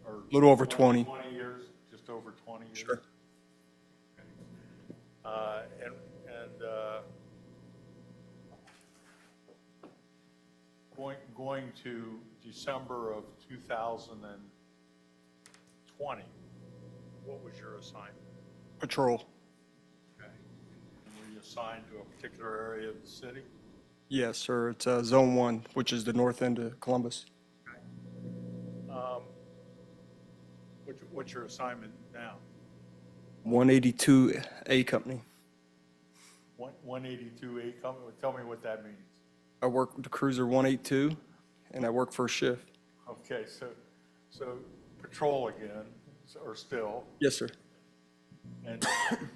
Or A little over 20. 20 years, just over 20 years? Sure. Going to December of 2020, what was your assignment? Patrol. Okay. And were you assigned to a particular area of the city? Yes, sir. It's Zone 1, which is the north end of Columbus. What's your assignment now? 182A Company. 182A company, tell me what that means. I work with the cruiser 182, and I work first shift. Okay, so patrol again, or still, Yes, sir. and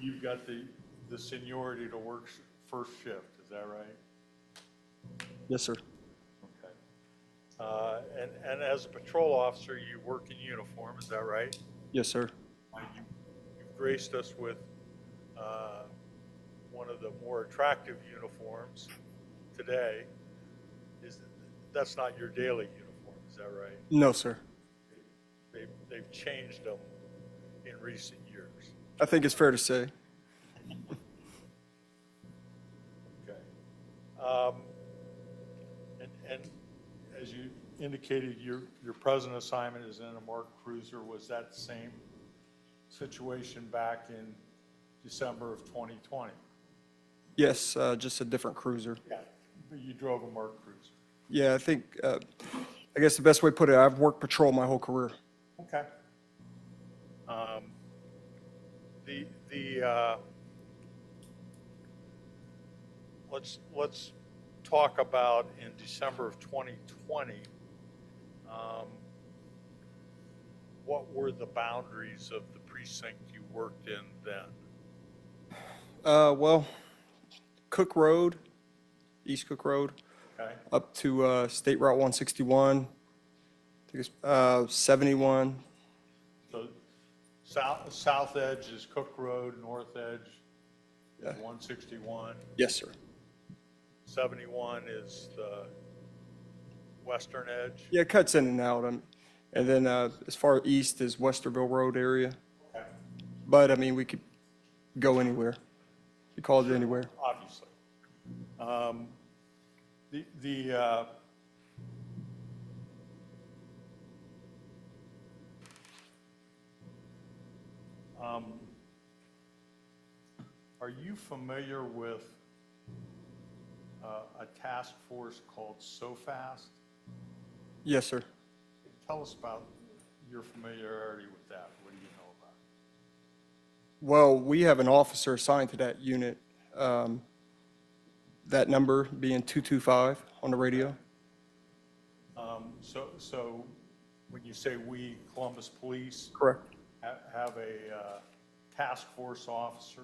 you've got the seniority to work first shift, is that right? Yes, sir. Okay. And as a patrol officer, you work in uniform, is that right? Yes, sir. You've graced us with one of the more attractive uniforms today. That's not your daily uniform, is that right? No, sir. They've changed them in recent years. I think it's fair to say. Okay. And as you indicated, your present assignment is in a marked cruiser. Was that the same situation back in December of 2020? Yes, just a different cruiser. Yeah. But you drove a marked cruiser. Yeah, I think, I guess the best way to put it, I've worked patrol my whole career. Okay. Let's talk about in December of 2020, what were the boundaries of the precinct you worked in then? Well, Cook Road, East Cook Road, Okay, up to State Route 161, I think it's 71. so south edge is Cook Road, north edge is Yeah. 161, Yes, sir. 71 is the western edge. Yeah, it cuts in and out. And then as far east is Westerville Road area. Okay. But, I mean, we could go anywhere. We called it anywhere. Obviously. Are you familiar with a task force called SOFAST? Yes, sir. Tell us about your familiarity with that. What do you know about it? Well, we have an officer assigned to that unit. That number being 225 on the radio. So when you say we, Columbus Police, Correct. have a task force officer,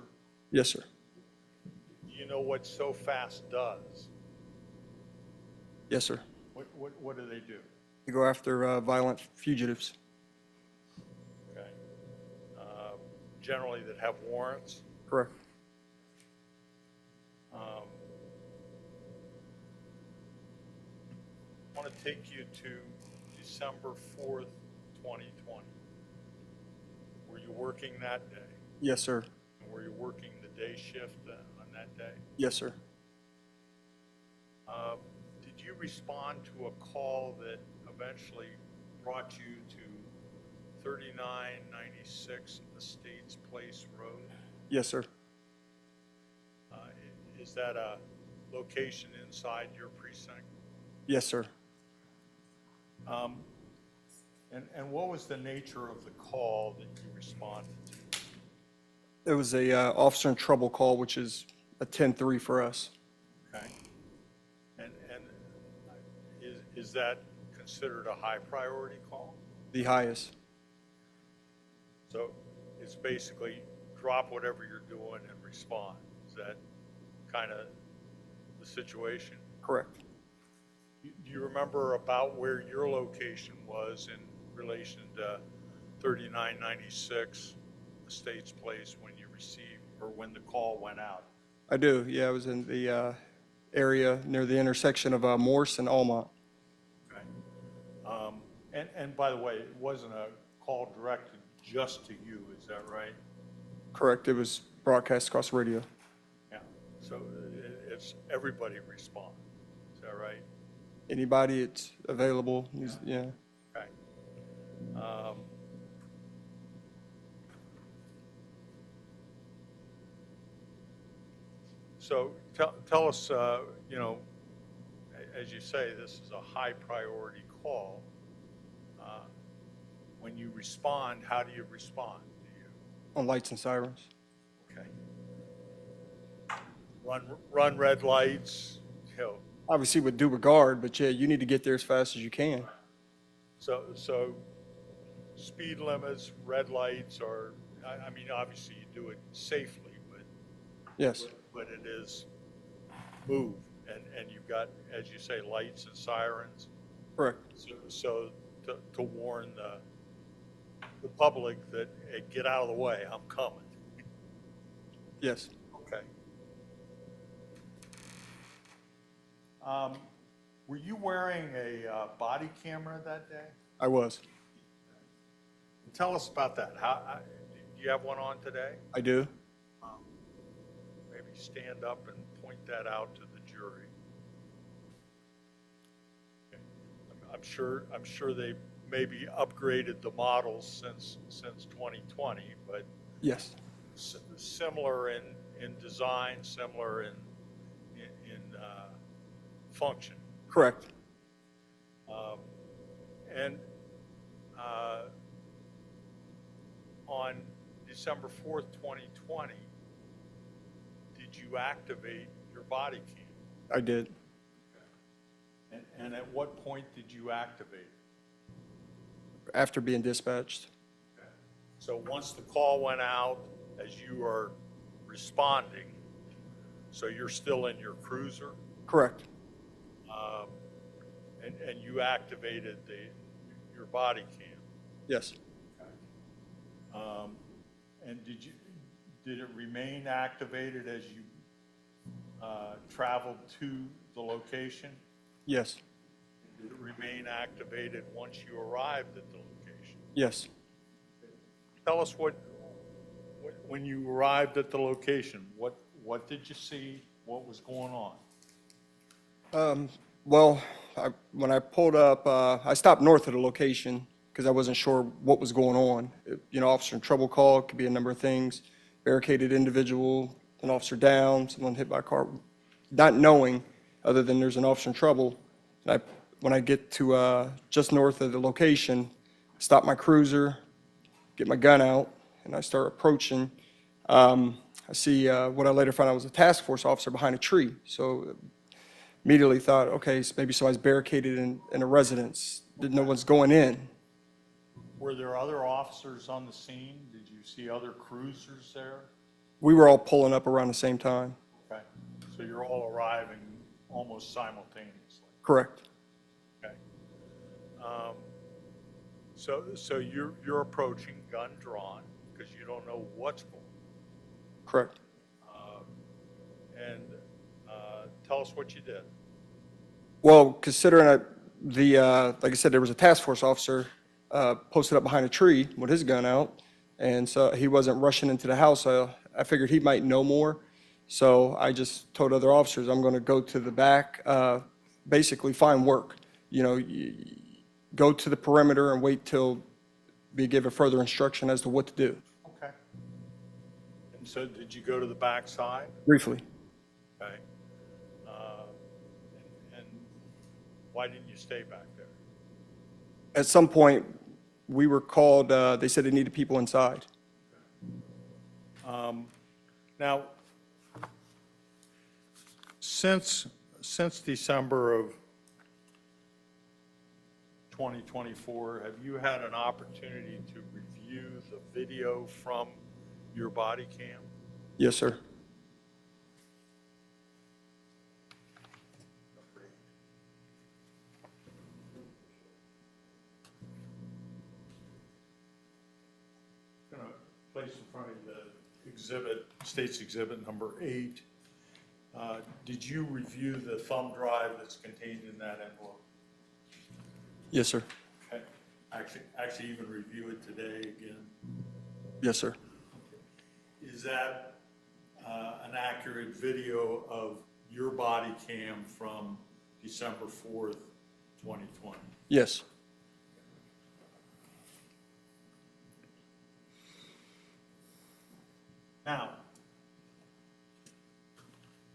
Yes, sir. do you know what SOFAST does? Yes, sir. What do they do? We go after violent fugitives. Okay. Generally that have warrants. Correct. I want to take you to December 4th, 2020. Were you working that day? Yes, sir. And were you working the day shift on that day? Yes, sir. Did you respond to a call that eventually brought you to 3996 Estates Place Road? Yes, sir. Is that a location inside your precinct? Yes, sir. And what was the nature of the call that you responded to? It was a officer in trouble call, which is a 10-3 for us. Okay. And is that considered a high priority call? The highest. So it's basically drop whatever you're doing and respond. Is that kind of the situation? Correct. Do you remember about where your location was in relation to 3996 Estates Place when you received, or when the call went out? I do. Yeah, I was in the area near the intersection of Morse and Almont. Okay. And by the way, it wasn't a call directed just to you, is that right? Correct. It was broadcast across the radio. Yeah. So it's everybody respond, is that right? Anybody it's available. Yeah. Okay. So tell us, as you say, this is a high priority call. When you respond, how do you respond? Do you, On lights and sirens. okay, run red lights, you know, Obviously with due regard, but yeah, you need to get there as fast as you can. so speed limits, red lights are, I mean, obviously you do it safely, Yes, but it is move, and you've got, as you say, lights and sirens. correct. So to warn the public that, hey, get out of the way, I'm coming. Yes, Okay. Were you wearing a body camera that day? I was. Tell us about that. Do you have one on today? I do. Maybe stand up and point that out to the jury. I'm sure they maybe upgraded the models since 2020, but Yes, similar in design, similar in function. correct. And on December 4th, 2020, did you activate your body cam? I did. And at what point did you activate it? After being dispatched. So once the call went out, as you are responding, so you're still in your cruiser, Correct. and you activated your body cam. Yes. And did it remain activated as you traveled to the location? Yes. Did it remain activated once you arrived at the location? Yes. Tell us when you arrived at the location, what did you see? What was going on? Well, when I pulled up, I stopped north of the location because I wasn't sure what was going on. Officer in trouble call, it could be a number of things. Barricaded individual, an officer down, someone hit by a car. Not knowing, other than there's an officer in trouble. And when I get to just north of the location, stop my cruiser, get my gun out, and I start approaching. I see what I later found out was a task force officer behind a tree. So immediately thought, okay, so maybe somebody's barricaded in a residence. Didn't know what's going in. Were there other officers on the scene? Did you see other cruisers there? We were all pulling up around the same time. Okay, so you're all arriving almost simultaneously. Correct. Okay. So you're approaching, gun drawn, because you don't know what's going on. Correct. And tell us what you did. Well, considering like I said, there was a task force officer posted up behind a tree with his gun out, and so he wasn't rushing into the house. I figured he might know more, so I just told other officers I'm going to go to the back, basically find work. Go to the perimeter and wait till be given further instruction as to what to do. Okay. And so did you go to the back side? Briefly, Okay. And why didn't you stay back there? at some point, we were called. They said they needed people inside. Now, since December of 2024, have you had an opportunity to review the video from your body cam? Yes, sir. I'm going to place in front of you the exhibit, state's exhibit number 8. Did you review the thumb drive that's contained in that envelope? Yes, sir. Okay. Actually even review it today again? Yes, sir. Is that an accurate video of your body cam from December 4th, 2020? Yes. Now,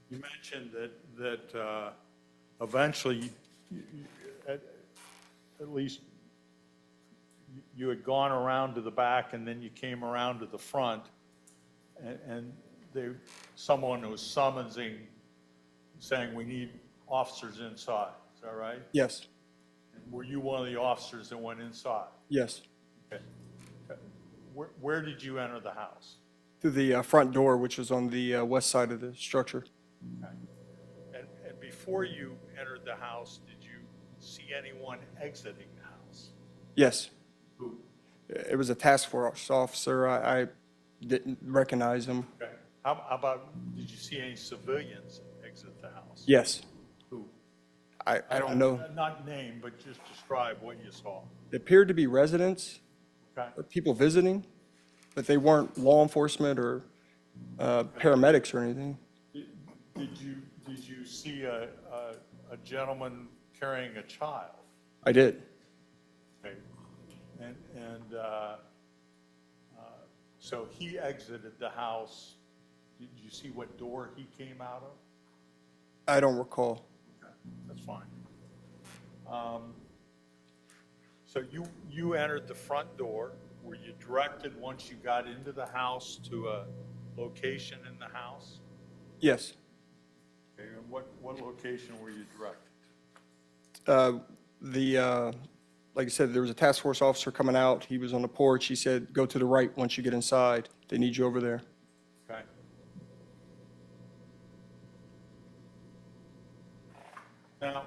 you mentioned that eventually, at least you had gone around to the back and then you came around to the front and someone was summoning, saying we need officers inside. Is that right? Yes, Were you one of the officers that went inside? yes. Okay. Where did you enter the house? Through the front door, which was on the west side of the structure. Okay. And before you entered the house, did you see anyone exiting the house? Yes. Who? It was a task force officer. I didn't recognize him. Okay. How about, did you see any civilians exit the house? Yes. Who? I don't know. Not name, but just describe what you saw. It appeared to be residents Okay. or people visiting, but they weren't law enforcement or paramedics or anything. Did you see a gentleman carrying a child? I did. Okay. So he exited the house. Did you see what door he came out of? I don't recall. Okay, that's fine. So you entered the front door. Were you directed once you got into the house to a location in the house? Yes. Okay, and what location were you directed? Like I said, there was a task force officer coming out. He was on the porch. He said, go to the right once you get inside. They need you over there. Okay. Now,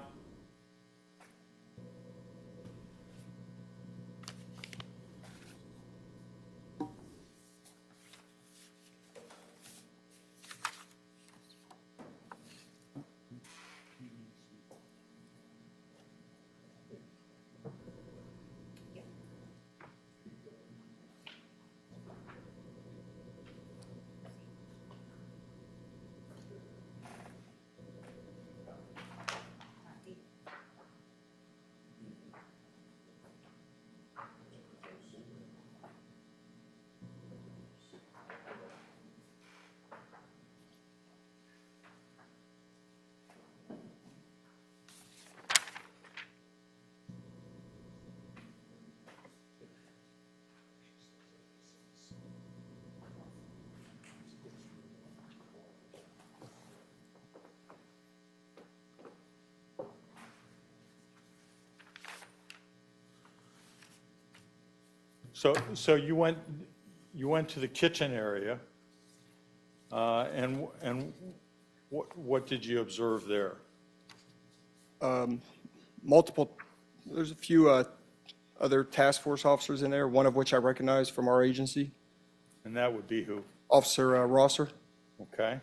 so you went to the kitchen area, and what did you observe there? There's a few other task force officers in there, one of which I recognize from our agency, And that would be who? Officer Rosser. Okay.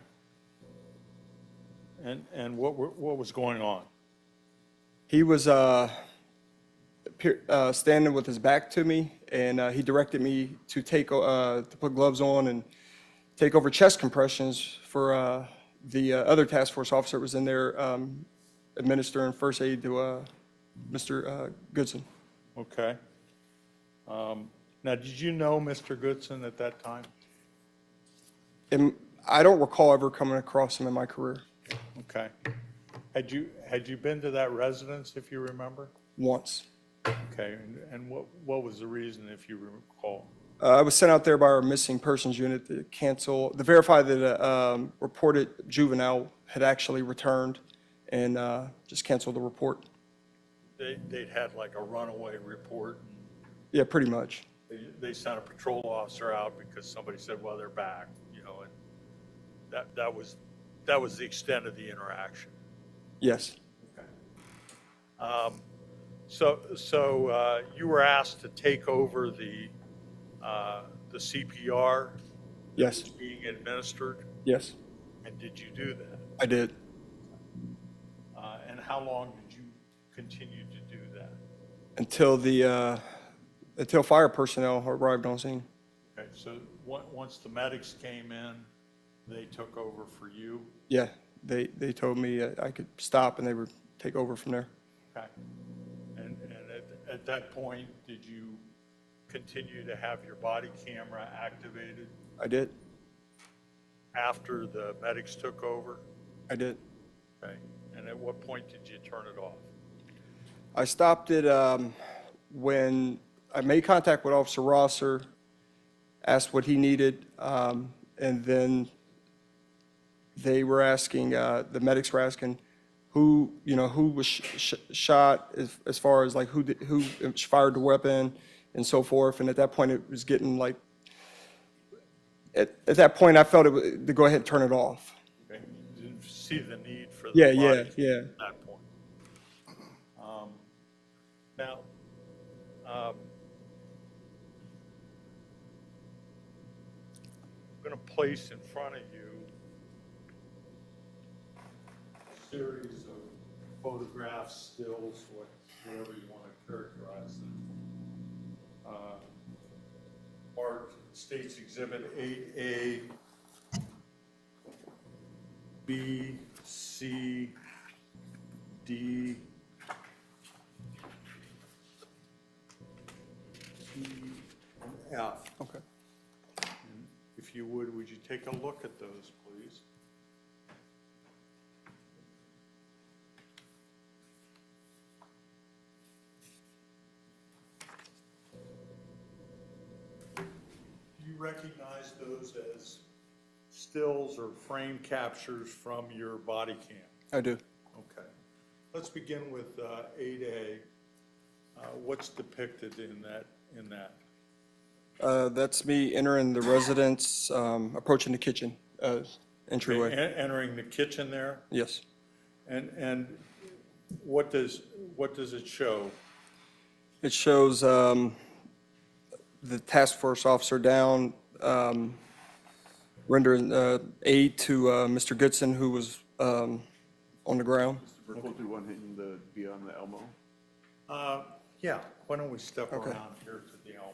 And what was going on? He was standing with his back to me, and he directed me to to put gloves on and take over chest compressions for the other task force officer that was in there administering first aid to Mr. Goodson. Okay. Now, did you know Mr. Goodson at that time? And I don't recall ever coming across him in my career Okay. Had you been to that residence, if you remember? once. Okay, and what was the reason, if you recall? I was sent out there by our missing persons unit to verify that a reported juvenile had actually returned and just canceled the report. They'd had like a runaway report. Yeah, pretty much. They sent a patrol officer out because somebody said, well, they're back, you know, and that was the extent of the interaction. Yes, So you were asked to take over the CPR yes, being administered, yes, and did you do that? I did. And how long did you continue to do that? Until fire personnel arrived on scene. Okay, so once the medics came in, they took over for you? Yeah, they told me I could stop and they would take over from there. Okay. And at that point, did you continue to have your body camera activated I did. after the medics took over? I did. Okay. And at what point did you turn it off? I stopped it when I made contact with Officer Rosser, asked what he needed, and then they were asking, the medics were asking who was shot as far as like who fired the weapon and so forth. And at that point, it was getting like, at that point, I felt to go ahead and turn it off. Okay, you didn't see the need for the Yeah, body yeah, cam yeah. at that point. Now, I'm going to place in front of you a series of photographs, stills, whatever you want to characterize them. Marked States Exhibit 8A, B, C, D, E, and F. Okay. And if you would you take a look at those, please? Do you recognize those as stills or frame captures from your body cam? I do. Okay. Let's begin with 8A. What's depicted in that? That's me entering the residence, approaching the kitchen entryway. Entering the kitchen there? Yes. And what does it show? It shows the task force officer down, rendering aid to Mr. Goodson, who was on the ground. We're supposed to be one hitting the, beyond the Elmo. Yeah, why don't we step Okay. around here to the Elmo?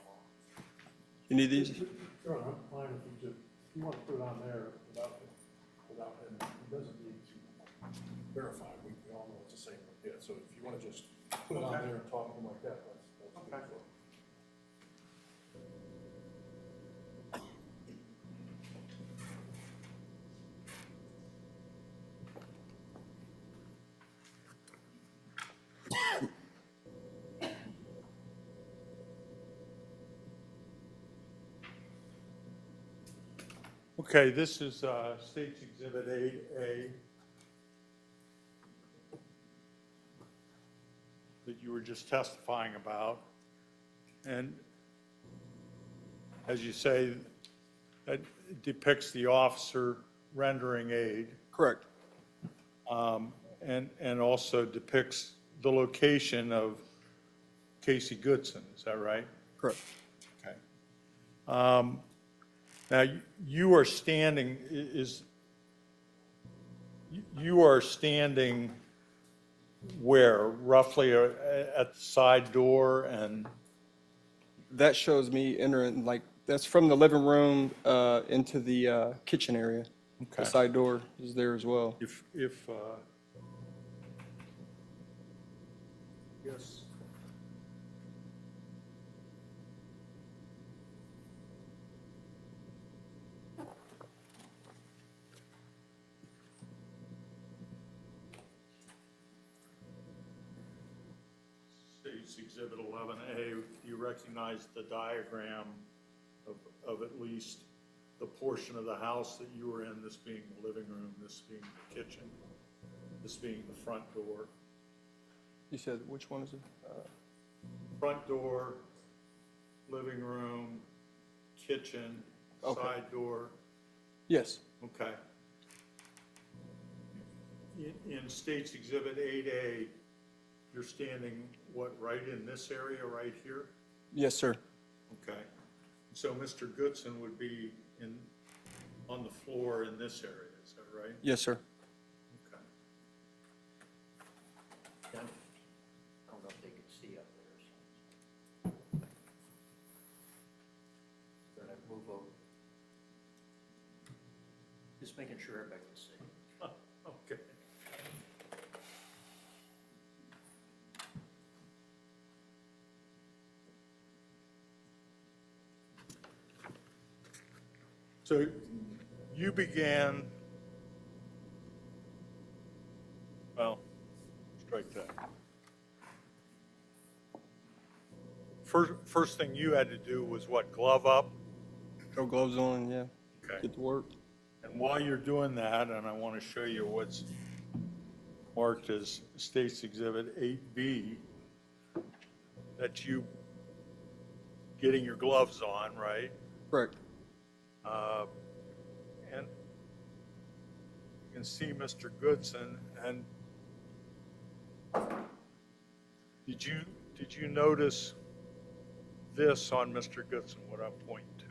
You need these? Sure, I'm fine if you want to put it on there without, and it doesn't need to verify, we all know it's the same, yeah, so if you want to just put it on there and talk to them like that, that's good. Okay, this is States Exhibit 8A that you were just testifying about. And as you say, it depicts the officer rendering aid, Correct. and also depicts the location of Casey Goodson, is that right? Correct. Okay. Now, you are standing, you are standing where? Roughly at the side door and, That shows me entering, like, that's from the living room into the kitchen area. Okay. The side door is there as well. if, yes. States Exhibit 11A, you recognize the diagram of at least the portion of the house that you were in, this being the living room, this being the kitchen, this being the front door. You said, which one is it? Front door, living room, kitchen, Okay. side door, Yes. okay. In States Exhibit 8A, you're standing, what, right in this area, right here? Yes, sir. Okay. So Mr. Goodson would be on the floor in this area, is that right? Yes, sir. Okay. I don't know if they could see up there, so. They're gonna move over. Just making sure everybody can see. Okay. So you began, well, first thing you had to do was what, glove up? No gloves on, yeah. Okay. Get to work. And while you're doing that, and I want to show you what's marked as State's Exhibit 8B, that you getting your gloves on, right? Correct. And you can see Mr. Goodson, and did you notice this on Mr. Goodson, what I'm pointing to?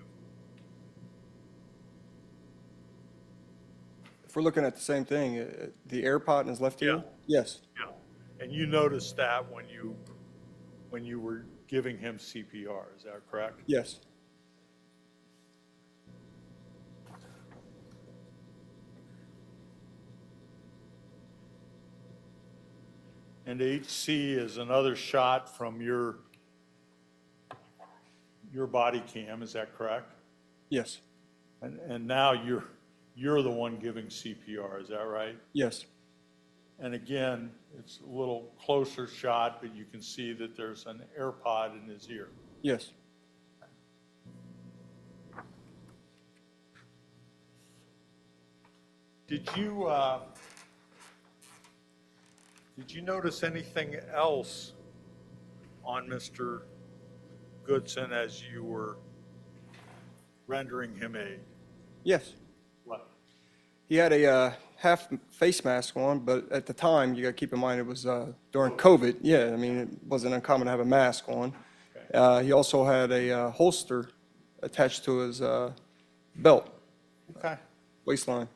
If we're looking at the same thing, the air pot in his left ear? Yeah. Yes, Yeah. And you noticed that when you were giving him CPR, is that correct? yes. And HC is another shot from your body cam, is that correct? Yes, And now you're the one giving CPR, is that right? yes, And again, it's a little closer shot, but you can see that there's an air pod in his ear. yes. Did you notice anything else on Mr. Goodson as you were rendering him aid? Yes. What? He had a half face mask on, but at the time, you got to keep in mind it was during COVID. Yeah, I mean, it wasn't uncommon to have a mask on. He also had a holster attached to his belt, Okay. waistline.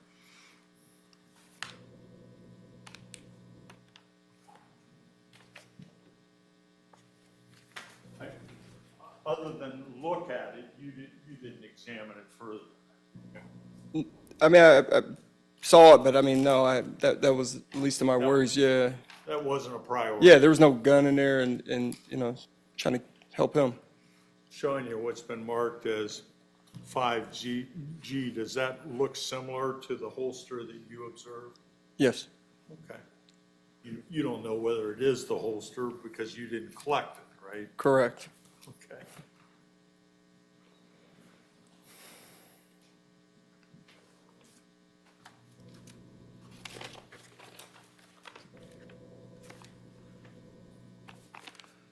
Other than look at it, you didn't examine it further. I mean, I saw it, but I mean, no, that was the least of my worries, yeah. That wasn't a priority. Yeah, there was no gun in there and, you know, trying to help him. Showing you what's been marked as 5G, does that look similar to the holster that you observed? Yes, Okay. You don't know whether it is the holster because you didn't collect it, right? correct. Okay.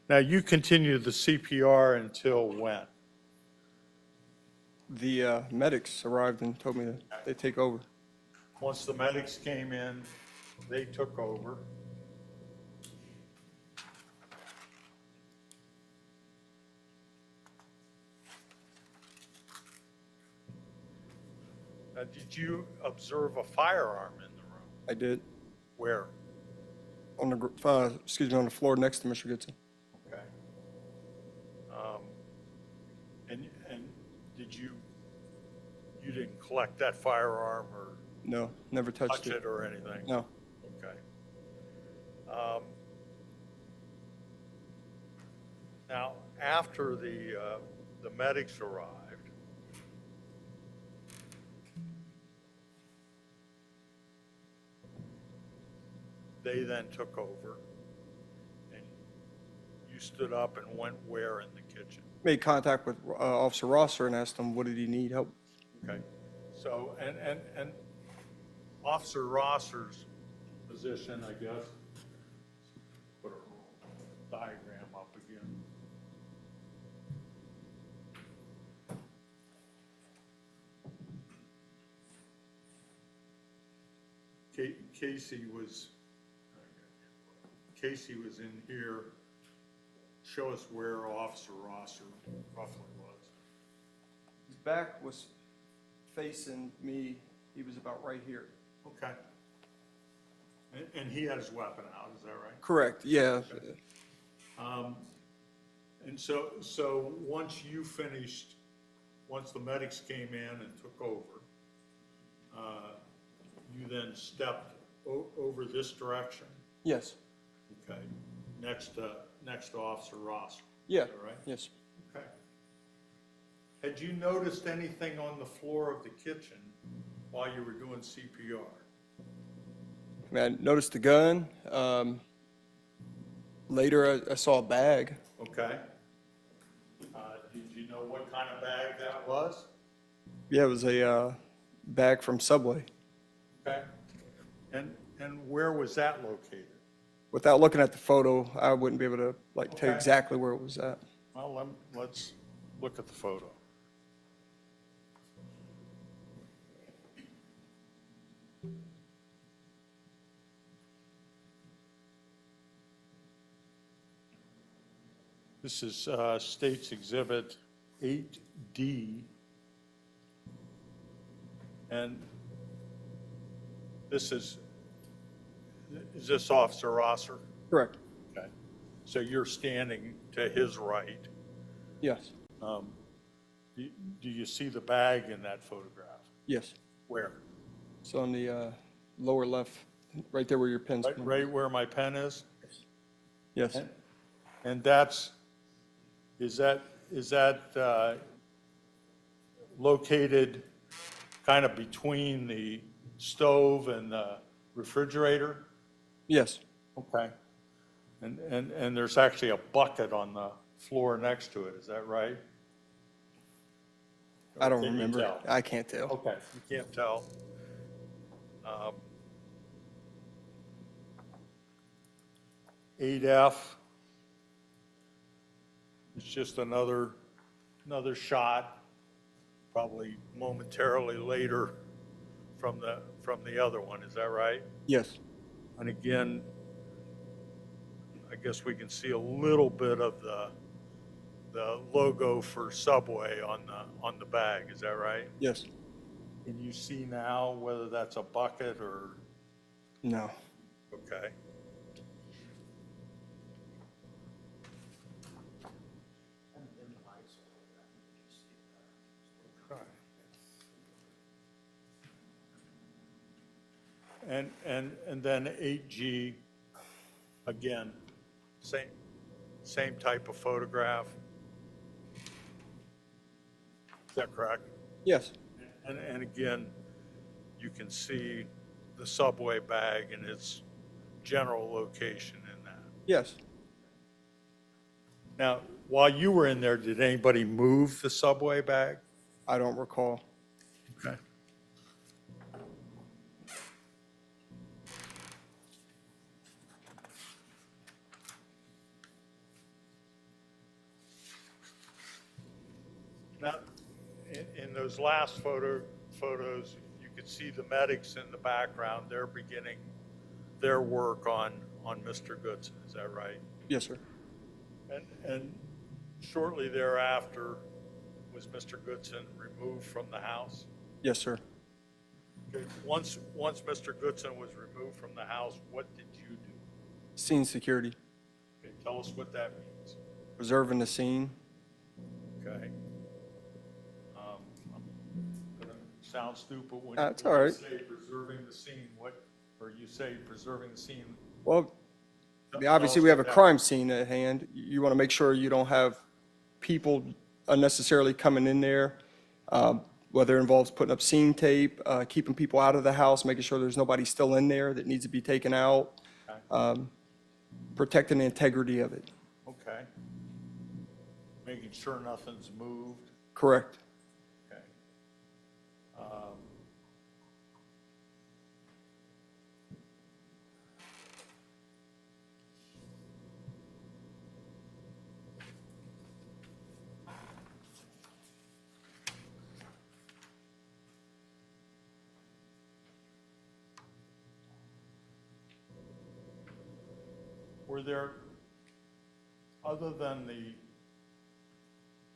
Now, you continued the CPR until when? The medics arrived and told me that they'd take over. Once the medics came in, they took over. Now, did you observe a firearm in the room? I did, Where? on the, on the floor next to Mr. Goodson. Okay. And did you didn't collect that firearm or No, never touched touch it or anything? No, Okay. Now, after the medics arrived, they then took over, and you stood up and went where in the kitchen? made contact with Officer Rosser and asked him, what did he need help? Okay, so, and Officer Rosser's position, I guess, put a diagram up again. Casey was in here. Show us where Officer Rosser roughly was. His back was facing me. He was about right here. Okay. And he had his weapon out, is that right? Correct, yeah. And so once you finished, once the medics came in and took over, you then stepped over this direction? Yes, Okay, next to Officer Ross. yeah, Is that right? yes. Okay. Had you noticed anything on the floor of the kitchen while you were doing CPR? I mean, I noticed the gun. Later, I saw a bag. Okay. know what kind of bag that was? Yeah, it was a bag from Subway. Okay. And where was that located? Without looking at the photo, I wouldn't be able to like tell you Okay. exactly where it was at. Well, let's look at the photo. This is State's Exhibit 8D. And this is this Officer Rosser? Correct. Okay. So you're standing to his right. Yes. Do you see the bag in that photograph? Yes. Where? So on the lower left, right there where your pen's. Right where my pen is? Yes. And is that located kind of between the stove and the refrigerator? Yes. Okay. And there's actually a bucket on the floor next to it, is that right? I don't Can you remember. tell? I can't tell. Okay, you can't tell. 8F is just another shot, probably momentarily later from the other one, is that right? Yes. And again, I guess we can see a little bit of the logo for Subway on the bag, is that right? Yes. Can you see now whether that's a bucket or, No. okay? And then 8G, again, same type of photograph. Is that correct? Yes. And again, you can see the Subway bag and its general location in that. Yes. Now, while you were in there, did anybody move the Subway bag? I don't recall. Okay. Now, in those last photos, you could see the medics in the background. They're beginning their work on Mr. Goodson. Is that right? Yes, sir. And shortly thereafter, was Mr. Goodson removed from the house? Yes, sir. Okay. Once Mr. Goodson was removed from the house, what did you do? Scene security. Okay, tell us what that means. Preserving the scene. Okay. I'm gonna sound stupid when It's when all you right. say preserving the scene. Or you say preserving the scene. Well, I mean, Tell obviously, us we have a what that crime scene at hand. You want to make sure you don't have people unnecessarily coming in there, whether it involves putting up scene tape, keeping people out of the house, making sure there's nobody still in there that needs to be taken out, protecting the integrity of it. Okay. Making sure nothing's moved. Correct. Okay. Were there, other than the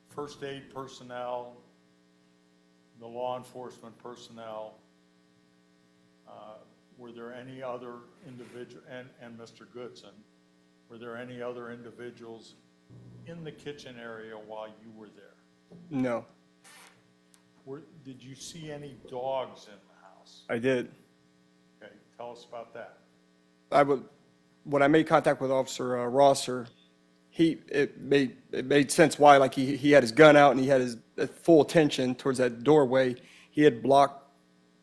first aid personnel, the law enforcement personnel, were there any other individual, and Mr. Goodson, were there any other individuals in the kitchen area while you were there? No, Did you see any dogs in the house? I did. Okay, tell us about that. When I made contact with Officer Rosser, it made sense why, like he had his gun out and he had his full attention towards that doorway. He had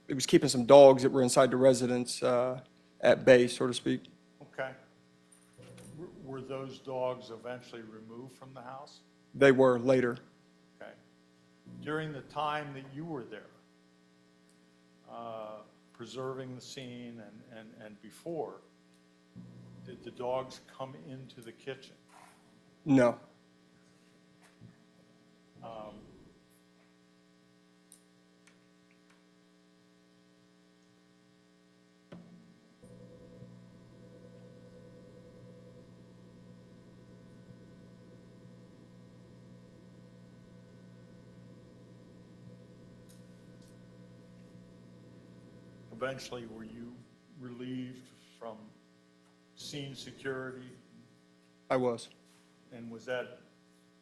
it was keeping some dogs that were inside the residence at bay, so to speak. Okay. Were those dogs eventually removed from the house? They were later. Okay. during the time that you were there, preserving the scene and before, did the dogs come into the kitchen? No. Eventually, were you relieved from scene security? I was. And was that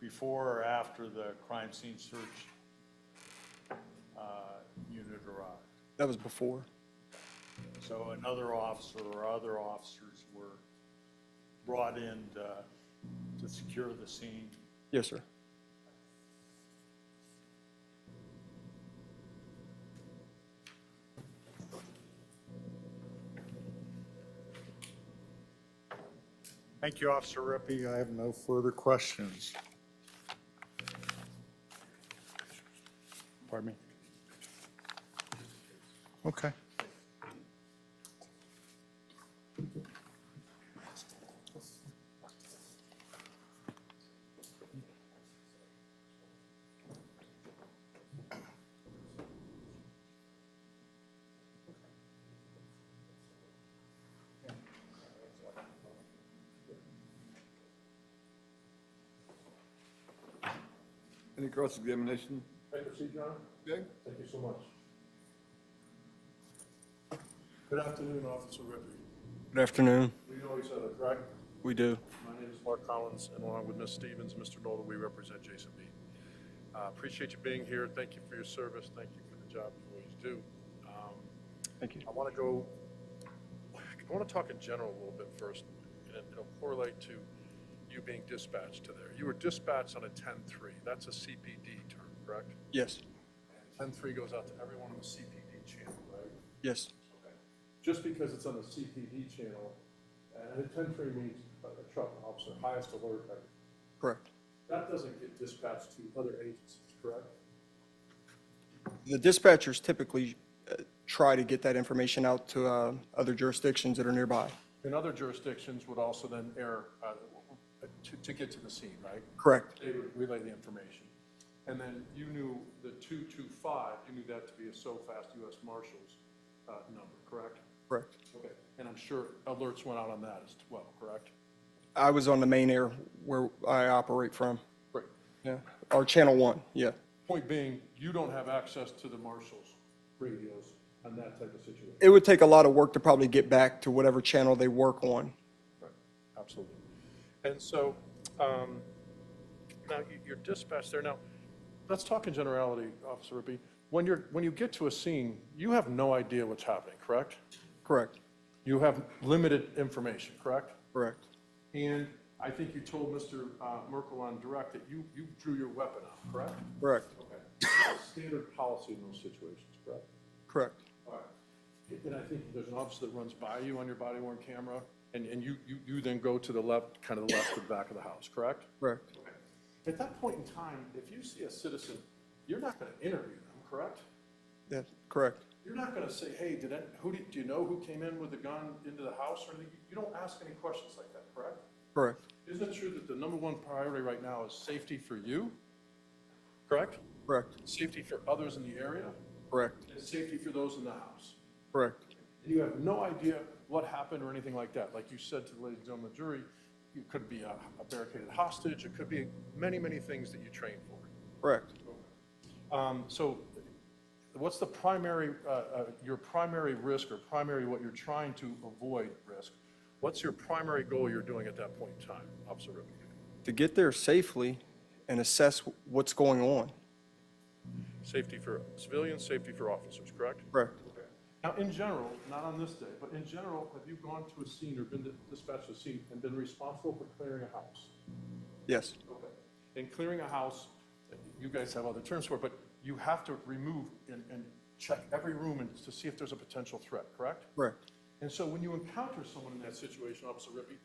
before or after the crime scene search unit arrived? That was before. So another officer or other officers were brought in to secure the scene? Yes, sir. Thank you, Officer Rippey. I have no further questions. Pardon me? Okay. Any cross-examination? May I proceed, John? Okay. Thank you so much. Good afternoon, Officer Rippey. Good afternoon. We know each other, correct? We do. My name is Mark Collins, and along with Ms. Stevens, Mr. Nolan, we represent Jason Meade. Appreciate you being here. Thank you for your service. Thank you for the job you always do. Thank you. I want to talk in general a little bit first, and it'll correlate to you being dispatched to there. You were dispatched on a 10-3. That's a CPD term, correct? Yes. 10-3 goes out to everyone on the CPD channel, right? Yes. Okay. Just because it's on the CPD channel, and a 10-3 means a truck officer, highest alert, Correct. that doesn't get dispatched to other agencies, correct? The dispatchers typically try to get that information out to other jurisdictions that are nearby. And other jurisdictions would also then air, to get to the scene, right? Correct. They would relay the information. And then you knew the 225, you knew that to be a SOFAST U.S. Marshals number, correct? Correct. Okay. And I'm sure alerts went out on that as well, correct? I was on the main air where I operate from. Great. Yeah. Or Channel 1, yeah. Point being, you don't have access to the marshals' radios on that type of situation. It would take a lot of work to probably get back to whatever channel they work on. Right, absolutely. And so, now you're dispatched there. Now, let's talk in generality, Officer Rippey. When you get to a scene, you have no idea what's happening, correct? Correct. You have limited information, correct? Correct. And I think you told Mr. Merkel on direct that you drew your weapon out, correct? Correct. Okay. Standard policy in those situations, correct? Correct. All right. And I think there's an officer that runs by you on your body-worn camera, and you then go to the left, kind of the left of the back of the house, correct? Correct. Okay. At that point in time, if you see a citizen, you're not going to interview them, correct? Yeah, correct. You're not going to say, hey, do you know who came in with a gun into the house or anything? You don't ask any questions like that, correct? Correct. Isn't it true that the number one priority right now is safety for you? Correct? Correct. Safety for others in the area, Correct. and safety for those in the house. Correct. You have no idea what happened or anything like that. Like you said to the ladies and gentlemen of the jury, it could be a barricaded hostage. It could be many, many things that you train for. Correct. So what's the primary, your primary risk or primary what you're trying to avoid risk? What's your primary goal you're doing at that point in time, Officer Rippey? To get there safely and assess what's going on. Safety for civilians, safety for officers, correct? Correct. Okay. Now, in general, not on this day, but in general, have you gone to a scene or been dispatched to a scene and been responsible for clearing a house? Yes. Okay. In clearing a house, you guys have other terms for it, but you have to remove and check every room to see if there's a potential threat, correct? Correct. And so when you encounter someone in that situation, Officer Rippey,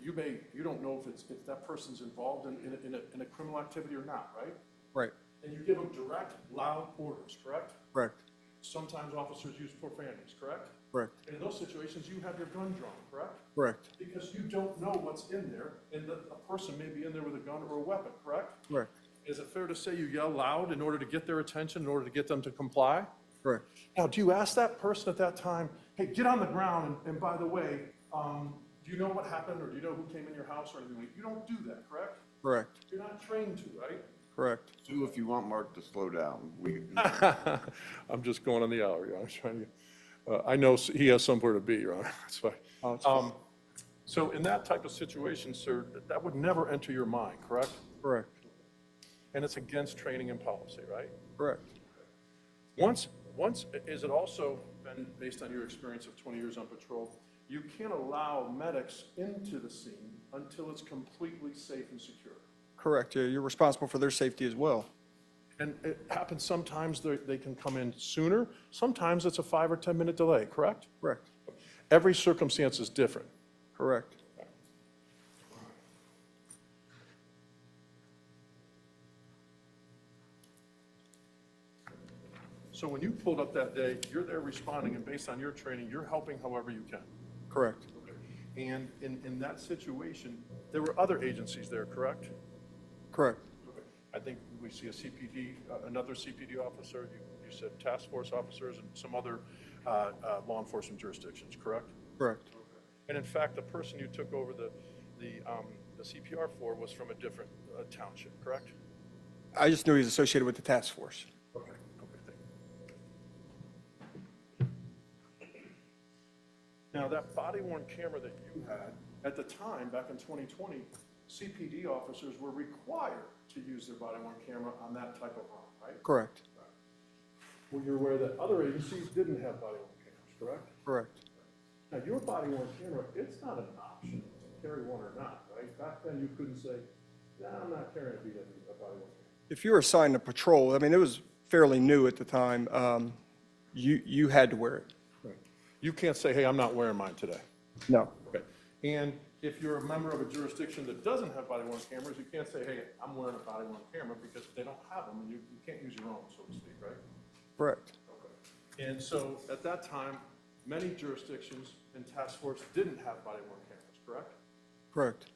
you don't know if that person's involved in a criminal activity or not, right? Right. and you give them direct, loud orders, correct? Correct. Sometimes officers use profanities, correct? Correct. And in those situations, you have your gun drawn, correct? Correct. Because you don't know what's in there, and that a person may be in there with a gun or a weapon, correct? Correct. Is it fair to say you yell loud in order to get their attention, in order to get them to comply? Correct. Now, do you ask that person at that time, hey, get on the ground, and by the way, do you know what happened, or do you know who came in your house or anything? You don't do that, correct? Correct. You're not trained to, right? Correct. Sue, if you want Mark to slow down, we, I'm just going on the hour, Your Honor. I'm trying to, I know he has somewhere to be, Your Honor, that's why. Oh, it's fine. So in that type of situation, sir, that would never enter your mind, correct? Correct. And it's against training and policy, right? Correct. Once, is it also been, based on your experience of 20 years on patrol, you can't allow medics into the scene until it's completely safe and secure? Correct. Yeah, you're responsible for their safety as well. And it happens sometimes they can come in sooner, sometimes it's a 5 or 10 minute delay, correct? Correct. Every circumstance is different. Correct. So when you pulled up that day, you're there responding, and based on your training, you're helping however you can. Correct. And in that situation, there were other agencies there, correct? Correct. I think we see a CPD, another CPD officer, you said task force officers, and some other law enforcement jurisdictions, correct? Correct. And in fact, the person you took over the CPR for was from a different township, correct? I just knew he was associated with the task force. Okay, thank you. Now, that body-worn camera that you had, at the time, back in 2020, CPD officers were required to use their body-worn camera on that type of run, right? Correct. Well, you're aware that other agencies didn't have body-worn cameras, correct? Correct. Now, your body-worn camera, it's not an option to carry one or not, right? Back then, you couldn't say, nah, I'm not carrying a body-worn camera. If you were assigned to patrol, I mean, it was fairly new at the time, you had to wear it. Right. You can't say, hey, I'm not wearing mine today. No. Okay. And if you're a member of a jurisdiction that doesn't have body-worn cameras, you can't say, hey, I'm wearing a body-worn camera, because they don't have them, and you can't use your own, so to speak, right? Correct. Okay. And so, at that time, many jurisdictions and task force didn't have body-worn cameras, correct? Correct.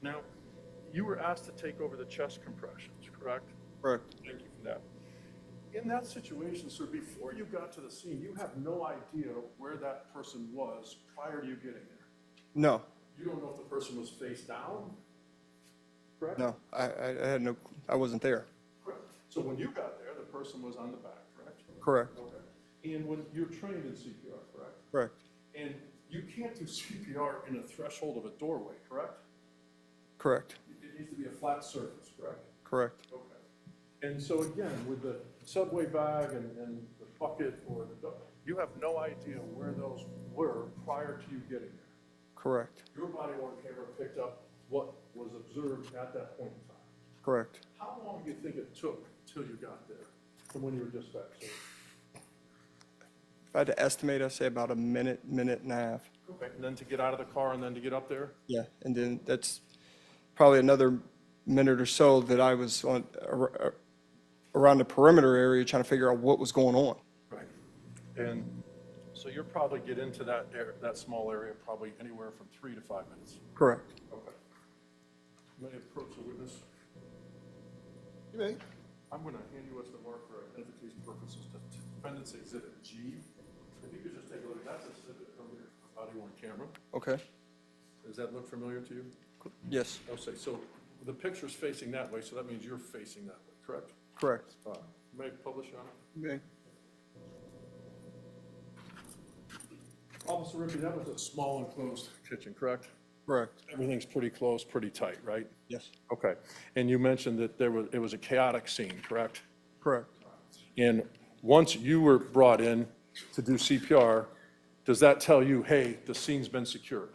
Now, you were asked to take over the chest compressions, correct? Correct. Thank you for that. In that situation, sir, before you got to the scene, you have no idea where that person was prior to you getting there. No. You don't know if the person was face down, correct? No. I had no, I wasn't there. Correct. So when you got there, the person was on the back, correct? Correct. Okay. And when you're trained in CPR, correct? Correct. And you can't do CPR in a threshold of a doorway, correct? Correct. It needs to be a flat surface, correct? Correct. Okay. And so again, with the subway bag and the bucket or you have no idea where those were prior to you getting there. Correct. Your body-worn camera picked up what was observed at that point in time. Correct. How long do you think it took till you got there from when you were dispatched? If I had to estimate, I'd say about a minute, minute and a half. Okay. And then to get out of the car and then to get up there? Yeah. And then that's probably another minute or so that I was on, around the perimeter area trying to figure out what was going on. Right. And so you'll probably get into that that small area probably anywhere from 3 to 5 minutes. Correct. Okay. May I approach the witness? you may. I'm going to hand you what's been marked for identification purposes, the defendant's exhibit G. If you could just take a look, that's exhibit from your body-worn camera. Okay. Does that look familiar to you? Yes. Okay, so the picture's facing that way, so that means you're facing that way, correct? Correct. May I publish on it? Okay. Officer Rippey, that was a small enclosed kitchen, correct? Correct. Everything's pretty close, pretty tight, right? Yes. Okay. And you mentioned that it was a chaotic scene, correct? Correct. And once you were brought in to do CPR, does that tell you, hey, the scene's been secured?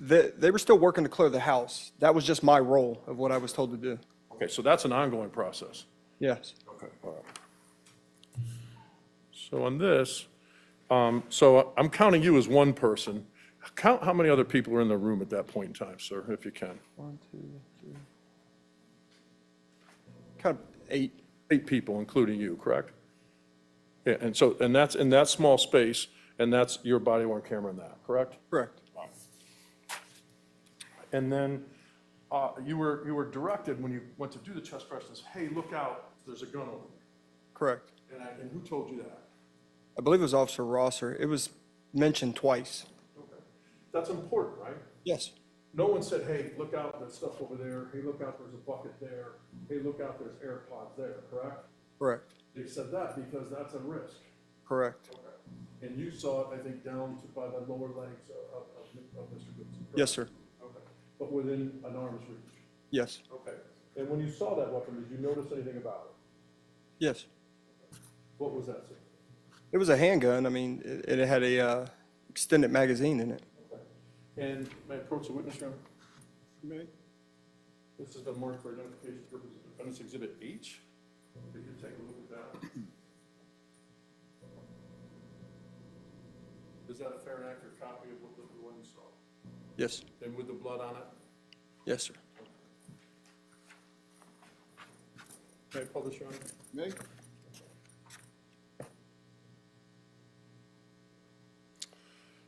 They were still working to clear the house. That was just my role of what I was told to do. Okay, so that's an ongoing process. Yes. Okay, all right. So on this, so I'm counting you as one person count how many other people are in the room at that point in time, sir, if you can. 1, 2, 3. Kind of 8. 8 people, including you, correct? Yeah, and so, and that's in that small space, and that's your body-worn camera in that, correct? Correct. And then you were directed when you went to do the chest presses, hey, look out, there's a gun over there. Correct. And who told you that? I believe it was Officer Rosser. It was mentioned twice. Okay. That's important, right? Yes. No one said, hey, look out, there's stuff over there. Hey, look out, there's a bucket there. Hey, look out, there's AirPods there, correct? Correct. They said that because that's a risk. Correct. Okay. And you saw it, I think, down to by the lower legs of Mr. Goodson, correct? Yes, sir. Okay. But within an arm's reach? Yes. Okay. And when you saw that weapon, did you notice anything about it? Yes. What was that, sir? It was a handgun. I mean, it had a extended magazine in it. Okay. And may I approach the witness, Your Honor? May. This has been marked for identification purposes. Defendant's Exhibit H. If you take a look at that. Is that a fair and accurate copy of what the one you saw? Yes. And with the blood on it? Yes, sir. May I publish, Your Honor? May.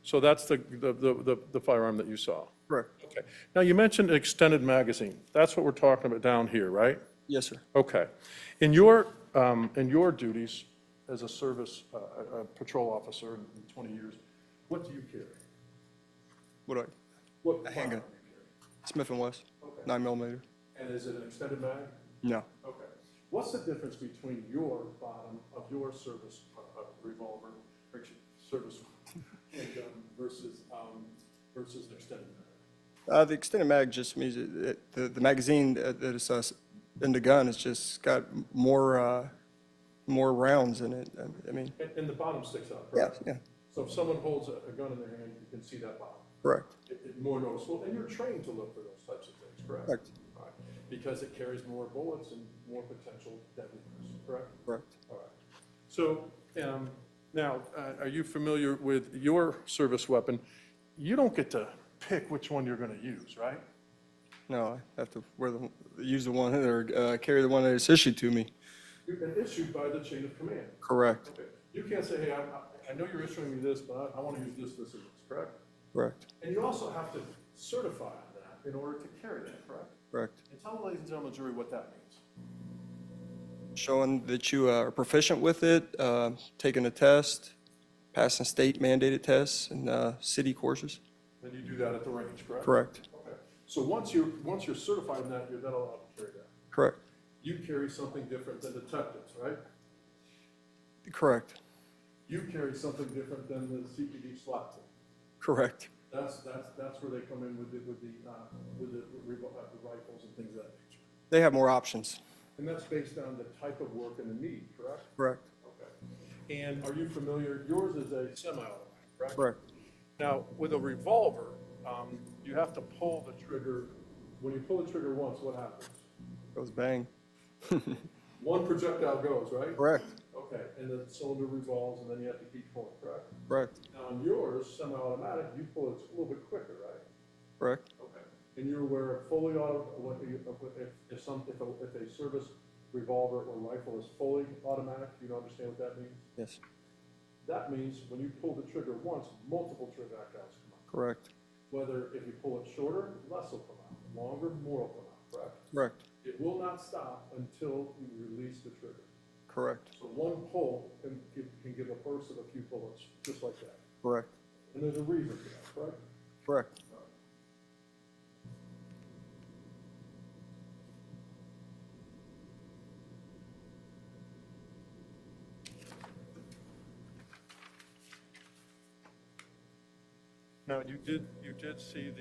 So that's the firearm that you saw? Correct. Okay. Now, you mentioned an extended magazine. That's what we're talking about down here, right? Yes, sir. Okay. In your duties as a service patrol officer in 20 years, what do you carry? What do I? What A handgun. firearm do you carry? Smith & Wesson, Okay. 9mm. And is it an extended mag? No. Okay. What's the difference between your bottom of your service revolver, or service handgun versus an extended mag? The extended mag just means the magazine that is in the gun is just got more rounds in it. I mean, And the bottom sticks out, yeah, correct? yeah, So if someone holds a gun in their hand, you can see that bottom. correct, It's more noticeable, and you're trained to look for those types of things, correct? correct, All right. Because it carries more bullets and more potential deadliness, correct? correct. All right. So, now, are you familiar with your service weapon? You don't get to pick which one you're gonna use, right? No, I have to use the one or carry the one that is issued to me. You've been issued by the chain of command. Correct, Okay. You can't say, hey, I know you're issuing me this, but I wanna use this, and this, correct? correct, And you also have to certify on that in order to carry that, correct? correct. And tell the ladies and gentlemen of the jury what that means. Showing that you are proficient with it, taking a test, passing state mandated tests and city courses. Then you do that at the range, correct? Correct, Okay. So once you're certified in that, you're then allowed to carry that. correct, You carry something different than detectives, right? correct, You carry something different than the CPD SWAT team. correct, That's where they come in with the rifles and things of that nature. They have more options. And that's based on the type of work and the need, correct? Correct, Okay. And are you familiar, yours is a semi-automatic, correct? correct. Now, with a revolver, you have to pull the trigger. When you pull the trigger once, what happens? Goes bang. One projectile goes, right? Correct, Okay, and the cylinder revolves, and then you have to keep pulling, correct? correct, Now, on yours, semi-automatic, you pull it a little bit quicker, right? correct, Okay. And you're aware of fully auto, if a service revolver or rifle is fully automatic, you understand what that means? yes, That means when you pull the trigger once, multiple projectiles come out. correct, Whether if you pull it shorter, less will come out, longer, more will come out, correct? correct, It will not stop until you release the trigger. correct, So one pull can give a burst of a few bullets, just like that. correct, And there's a reason for that, correct? correct. Now, you did see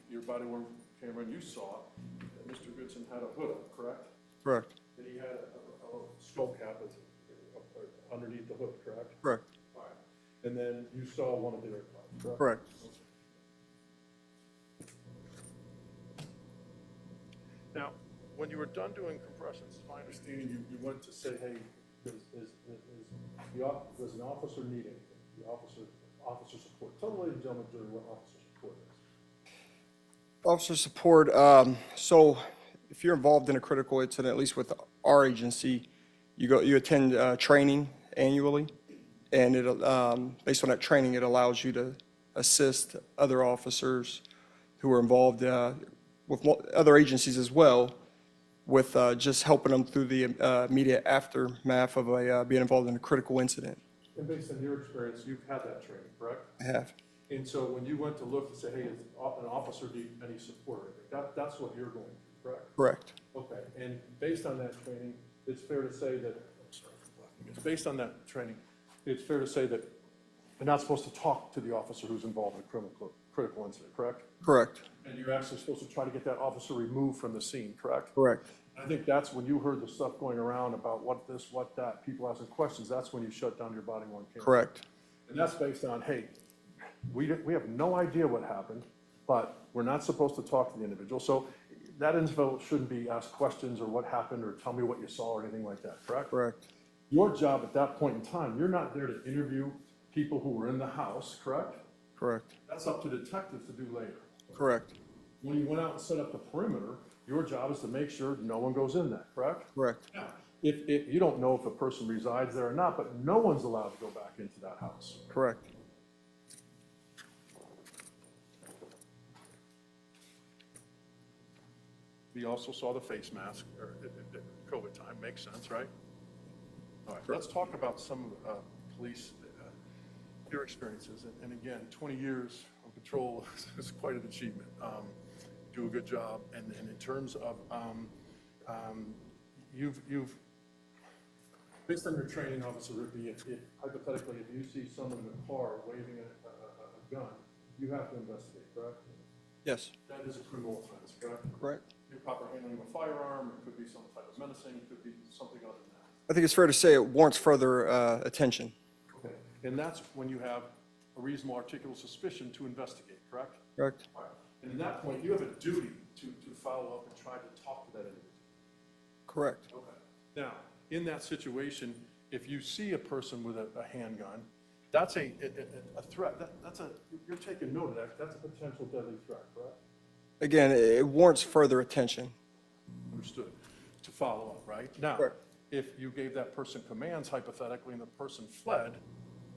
your body worn camera, and you saw that Mr. Goodson had a hood up, correct? Correct, And he had a skull cap underneath the hood, correct? correct, All right. And then you saw one of the AirPods, correct? correct. Now, when you were done doing compressions, it's my understanding you went to say, hey, does an officer need anything? The officer officer support. Tell the ladies and gentlemen, jury, what officer support is. Officer support, so if you're involved in a critical incident, at least with our agency, you attend training annually, and based on that training, it allows you to assist other officers who are involved with other agencies as well, with just helping them through the immediate aftermath of being involved in a critical incident. And based on your experience, you've had that training, correct? I have. And so when you went to look and say, hey, is an officer need any support, that's what you're going to, correct? Correct. Okay, and based on that training, it's fair to say that, based on that training, it's fair to say that you're not supposed to talk to the officer who's involved in a critical incident, correct? Correct. And you're actually supposed to try to get that officer removed from the scene, correct? Correct. I think that's when you heard the stuff going around about what this, what that, people asking questions, that's when you shut down your body worn camera. Correct. And that's based on, hey, we have no idea what happened, but we're not supposed to talk to the individual. So that individual shouldn't be asked questions or what happened or tell me what you saw or anything like that, correct? Correct. Your job at that point in time, you're not there to interview people who were in the house, correct? Correct. That's up to detectives to do later. Correct. When you went out and set up the perimeter, your job is to make sure no one goes in there, correct? Correct. Now, if you don't know if a person resides there or not, but no one's allowed to go back into that house. Correct. We also saw the face mask, or at COVID time, makes sense, right? All right, let's talk about some police, your experiences. And again, 20 years on patrol is quite an achievement. Do a good job. And in terms of, you've, based on your training, Officer Rippey, if hypothetically, if you see someone in a car waving a gun, you have to investigate, correct? Yes. That is a criminal offense, correct? Correct. Improper handling of a firearm, it could be some type of menacing, it could be something other than that. I think it's fair to say it warrants further attention. Okay. And that's when you have a reasonable articulable suspicion to investigate, correct? Correct. All right. And at that point, you have a duty to follow up and try to talk to that individual. Correct. Okay. Now, in that situation, if you see a person with a handgun, that's a threat. You're taking note of that. That's a potential deadly threat, correct? Again, it warrants further attention. Understood. To follow up, right? Now, Correct. if you gave that person commands hypothetically and the person fled,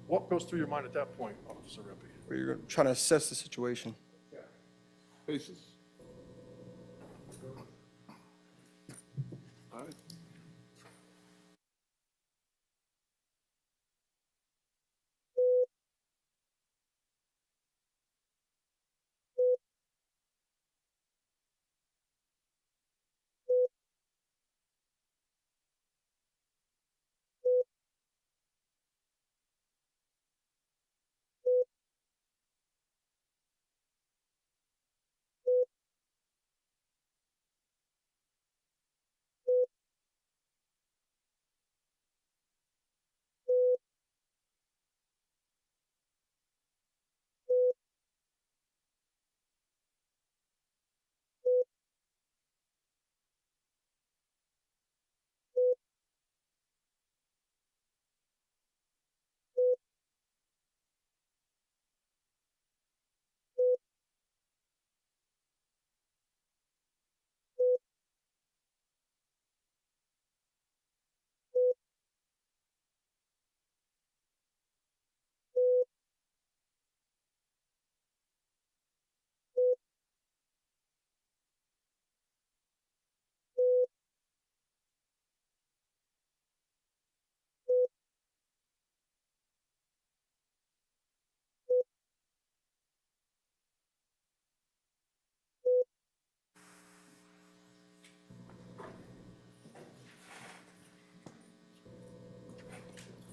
what goes through your mind at that point, Officer Rippey? Where you're trying to assess the situation. Faces. All right.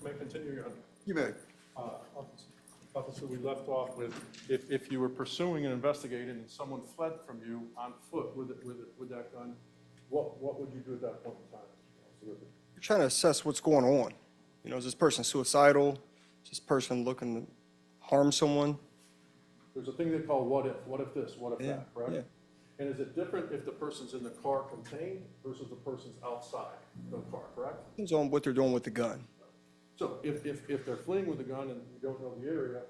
May I continue, Your Honor? You may. Officer, we left off with, if you were pursuing and investigating and someone fled from you on foot with that gun, what would you do at that point in time? Officer Rippey? You're trying to assess what's going on. You know, is this person suicidal? Is this person looking to harm someone? There's a thing they call what if this, what if Yeah, that, correct? yeah. And is it different if the person's in the car contained versus the person's outside the car, correct? Depends on what they're doing with the gun. So if they're fleeing with a gun and you don't know the area,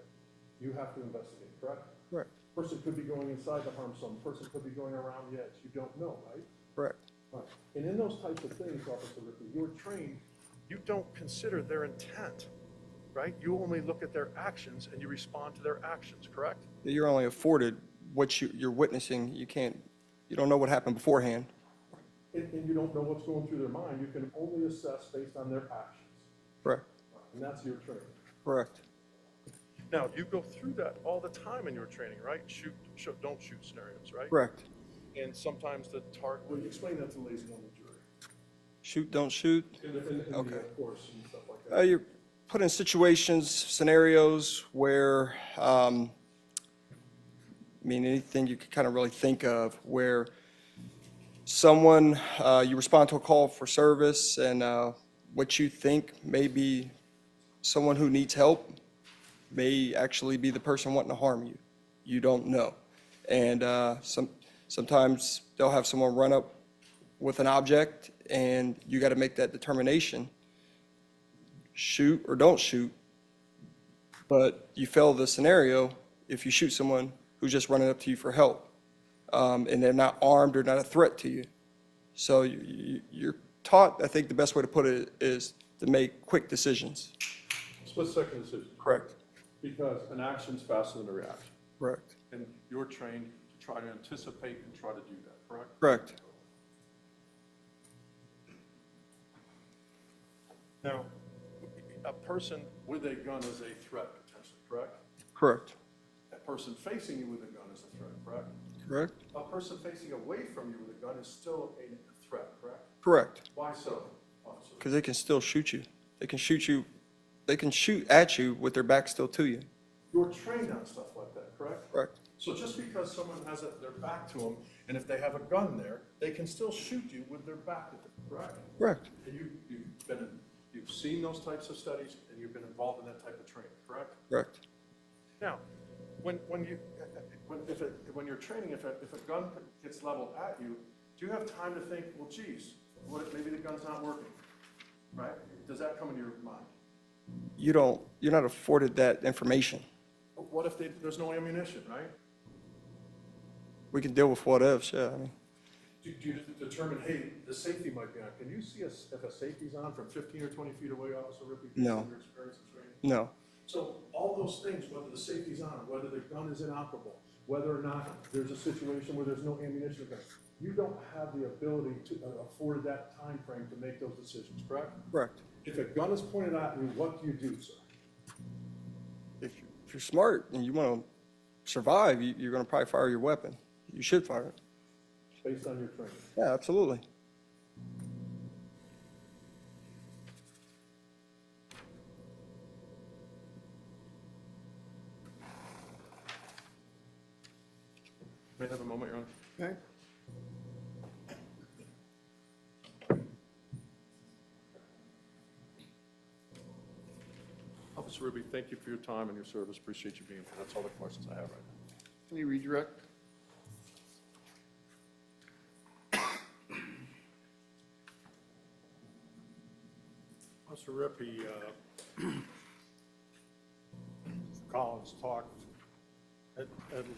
You have to investigate, correct? Correct. Person could be going inside to harm someone, person could be going around the edge, you don't know, right? Correct. Right. And in those types of things, Officer Ripley, you're trained, you don't consider their intent, right? You only look at their actions and you respond to their actions, correct? You're only afforded what you're witnessing. You don't know what happened beforehand. And you don't know what's going through their mind, you can only assess based on their actions, Correct. and that's your training. Correct. Now, you go through that all the time in your training, right? Shoot, don't shoot scenarios, right? Correct. And sometimes the target, well, you explain that to ladies on the jury. Shoot, don't shoot. In the Okay. course and stuff like that. You're put in situations, scenarios where, anything you could kind of really think of where someone, you respond to a call for service and what you think may be someone who needs help may actually be the person wanting to harm you. You don't know. And sometimes they'll have someone run up with an object and you got to make that determination. Shoot or don't shoot. But you fail the scenario if you shoot someone who's just running up to you for help. And they're not armed or not a threat to you. So you're taught, I think the best way to put it is to make quick decisions. Split-second decision. Correct. Because an action's faster than a reaction. Correct. And you're trained to try to anticipate and try to do that, correct? Correct. Now, a person with a gun is a threat potentially, correct? Correct. A person facing you with a gun is a threat, correct? Correct. A person facing away from you with a gun is still a threat, correct? Correct. Why so, officer? Because they can still shoot you. They can shoot you. They can shoot at you with their back still to you. You're trained on stuff like that, correct? Correct. So just because someone has their back to them, and if they have a gun there, they can still shoot you with their back at them, correct? Correct. And you've seen those types of studies, and you've been involved in that type of training, correct? Correct. Now, when you're training, if a gun gets leveled at you, do you have time to think, well, geez, what if maybe the gun's not working, right? Does that come into your mind? You're not afforded that information. What if there's no ammunition, right? We can deal with what ifs, yeah. Do you determine, hey, the safety might be on? Can you see if a safety's on from 15 or 20 feet away, Officer Ripley? based No. on your experience and training? No. So all those things, whether the safety's on, whether the gun is inoperable, whether or not there's a situation where there's no ammunition, you don't have the ability to afford that time frame to make those decisions, correct? Correct. If a gun is pointed at you, what do you do, sir? If you're smart and you want to survive, you're going to probably fire your weapon. You should fire it. Based on your training. Yeah, absolutely. May I have a moment, Your Honor? Okay. Officer Ruby, thank you for your time and your service. Appreciate you being here. That's all the questions I have right now. Can you redirect? Mr. Rippey, Collins talked at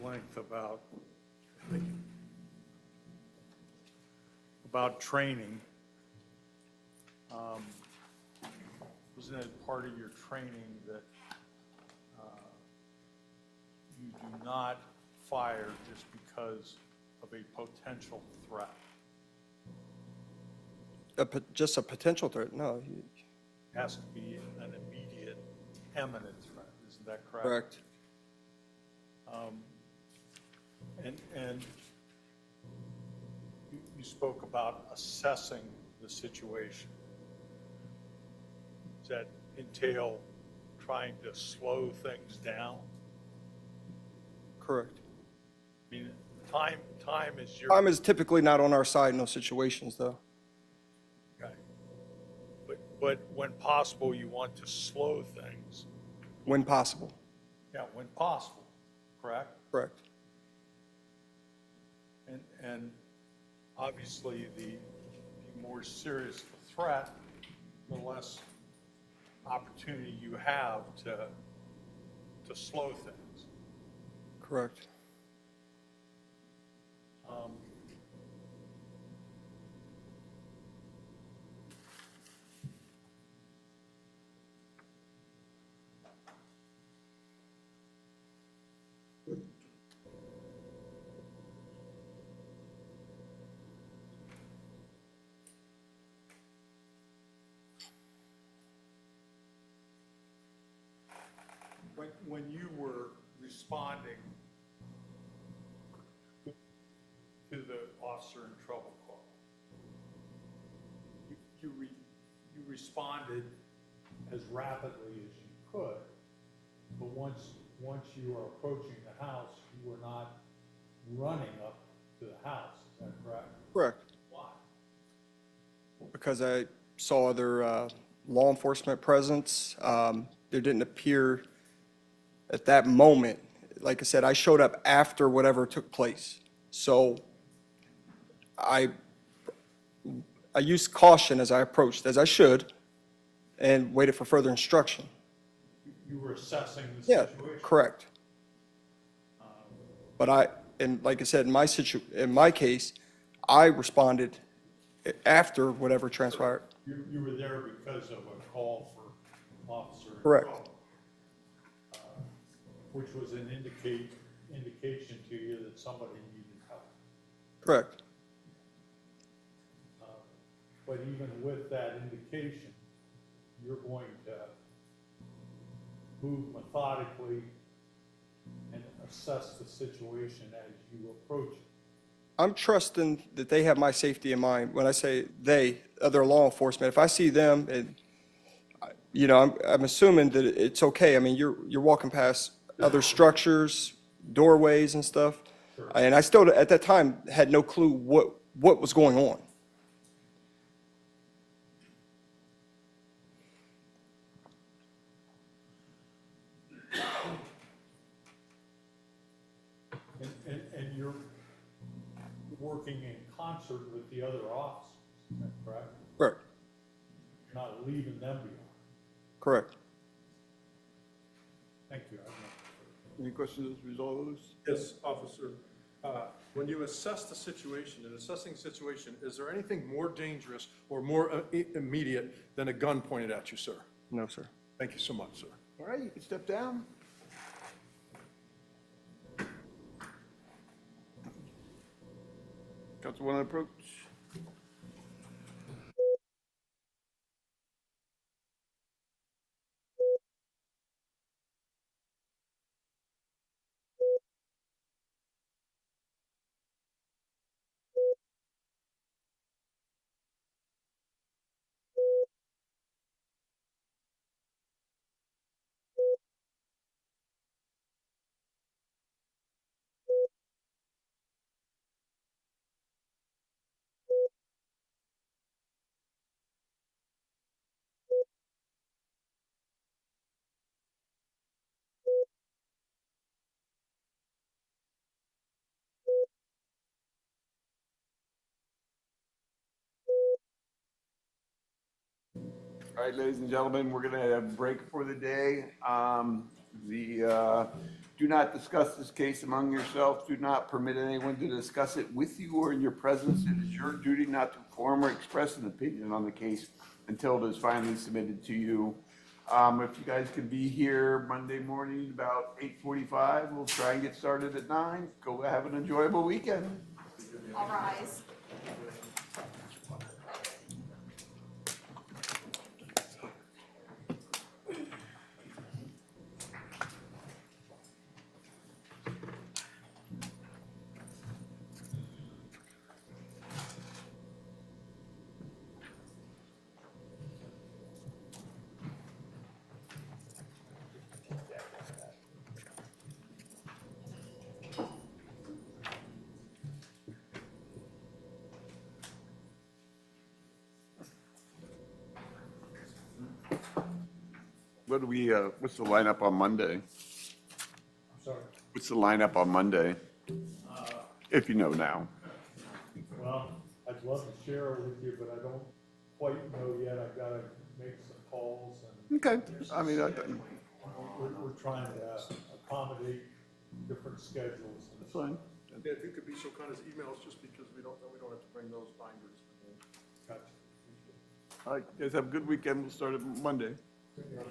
length about training. Wasn't it part of your training that you do not fire just because of a potential threat? Just a potential threat? No. It has to be an immediate, imminent threat, isn't that correct? Correct. And you spoke about assessing the situation. Does that entail trying to slow things down? Correct. I mean, time is your. Time is typically not on our side in those situations, though. Okay. But when possible, you want to slow things. When possible. Yeah, when possible, correct? Correct. And obviously, the more serious the threat, the less opportunity you have to slow things. Correct. When you were responding to the officer in trouble call, you responded as rapidly as you could, but once you were approaching the house, you were not running up to the house, is that correct? Correct. Why? Because I saw other law enforcement presence. There didn't appear at that moment, like I said, I showed up after whatever took place. So I used caution as I approached, as I should, and waited for further instruction. You were assessing the Yeah, situation? correct. But and like I said, in my case, I responded after whatever transpired. You were there because of a call for officer in Correct. trouble, which was an indication to you that somebody needed help. Correct. But even with that indication, you're going to move methodically and assess the situation as you approach it. I'm trusting that they have my safety in mind. When I say they, other law enforcement, if I see them, and I'm assuming that it's okay. I mean, you're walking past other structures, doorways and stuff. Sure. And I still, at that time, had no clue what was going on. And you're working in concert with the other officers, is that correct? Correct. You're not leaving them behind. Correct. Thank you. Any questions as a result of this? Yes, officer, when you assess the situation, in assessing the situation, is there anything more dangerous or more immediate than a gun pointed at you, sir? No, sir. Thank you so much, sir. All right, you can step down. Councilwoman approach. All right, ladies and gentlemen, we're going to have a break for the day. Do not discuss this case among yourselves. Do not permit anyone to discuss it with you or in your presence. It is your duty not to form or express an opinion on the case until it is finally submitted to you. If you guys can be here Monday morning about 8:45, we'll try and get started at 9. Go have an enjoyable weekend. All rise. What's the lineup on Monday? I'm sorry. What's the lineup on Monday? If you know now. Well, I'd love to share it with you, but I don't quite know yet. I've got to make some calls and Okay, I mean, we're trying to accommodate different schedules. That's fine. Yeah, if you could be so kind as email us, just because we don't have to bring those binders. Gotcha. All right, guys, have a good weekend. We'll start it Monday. You know,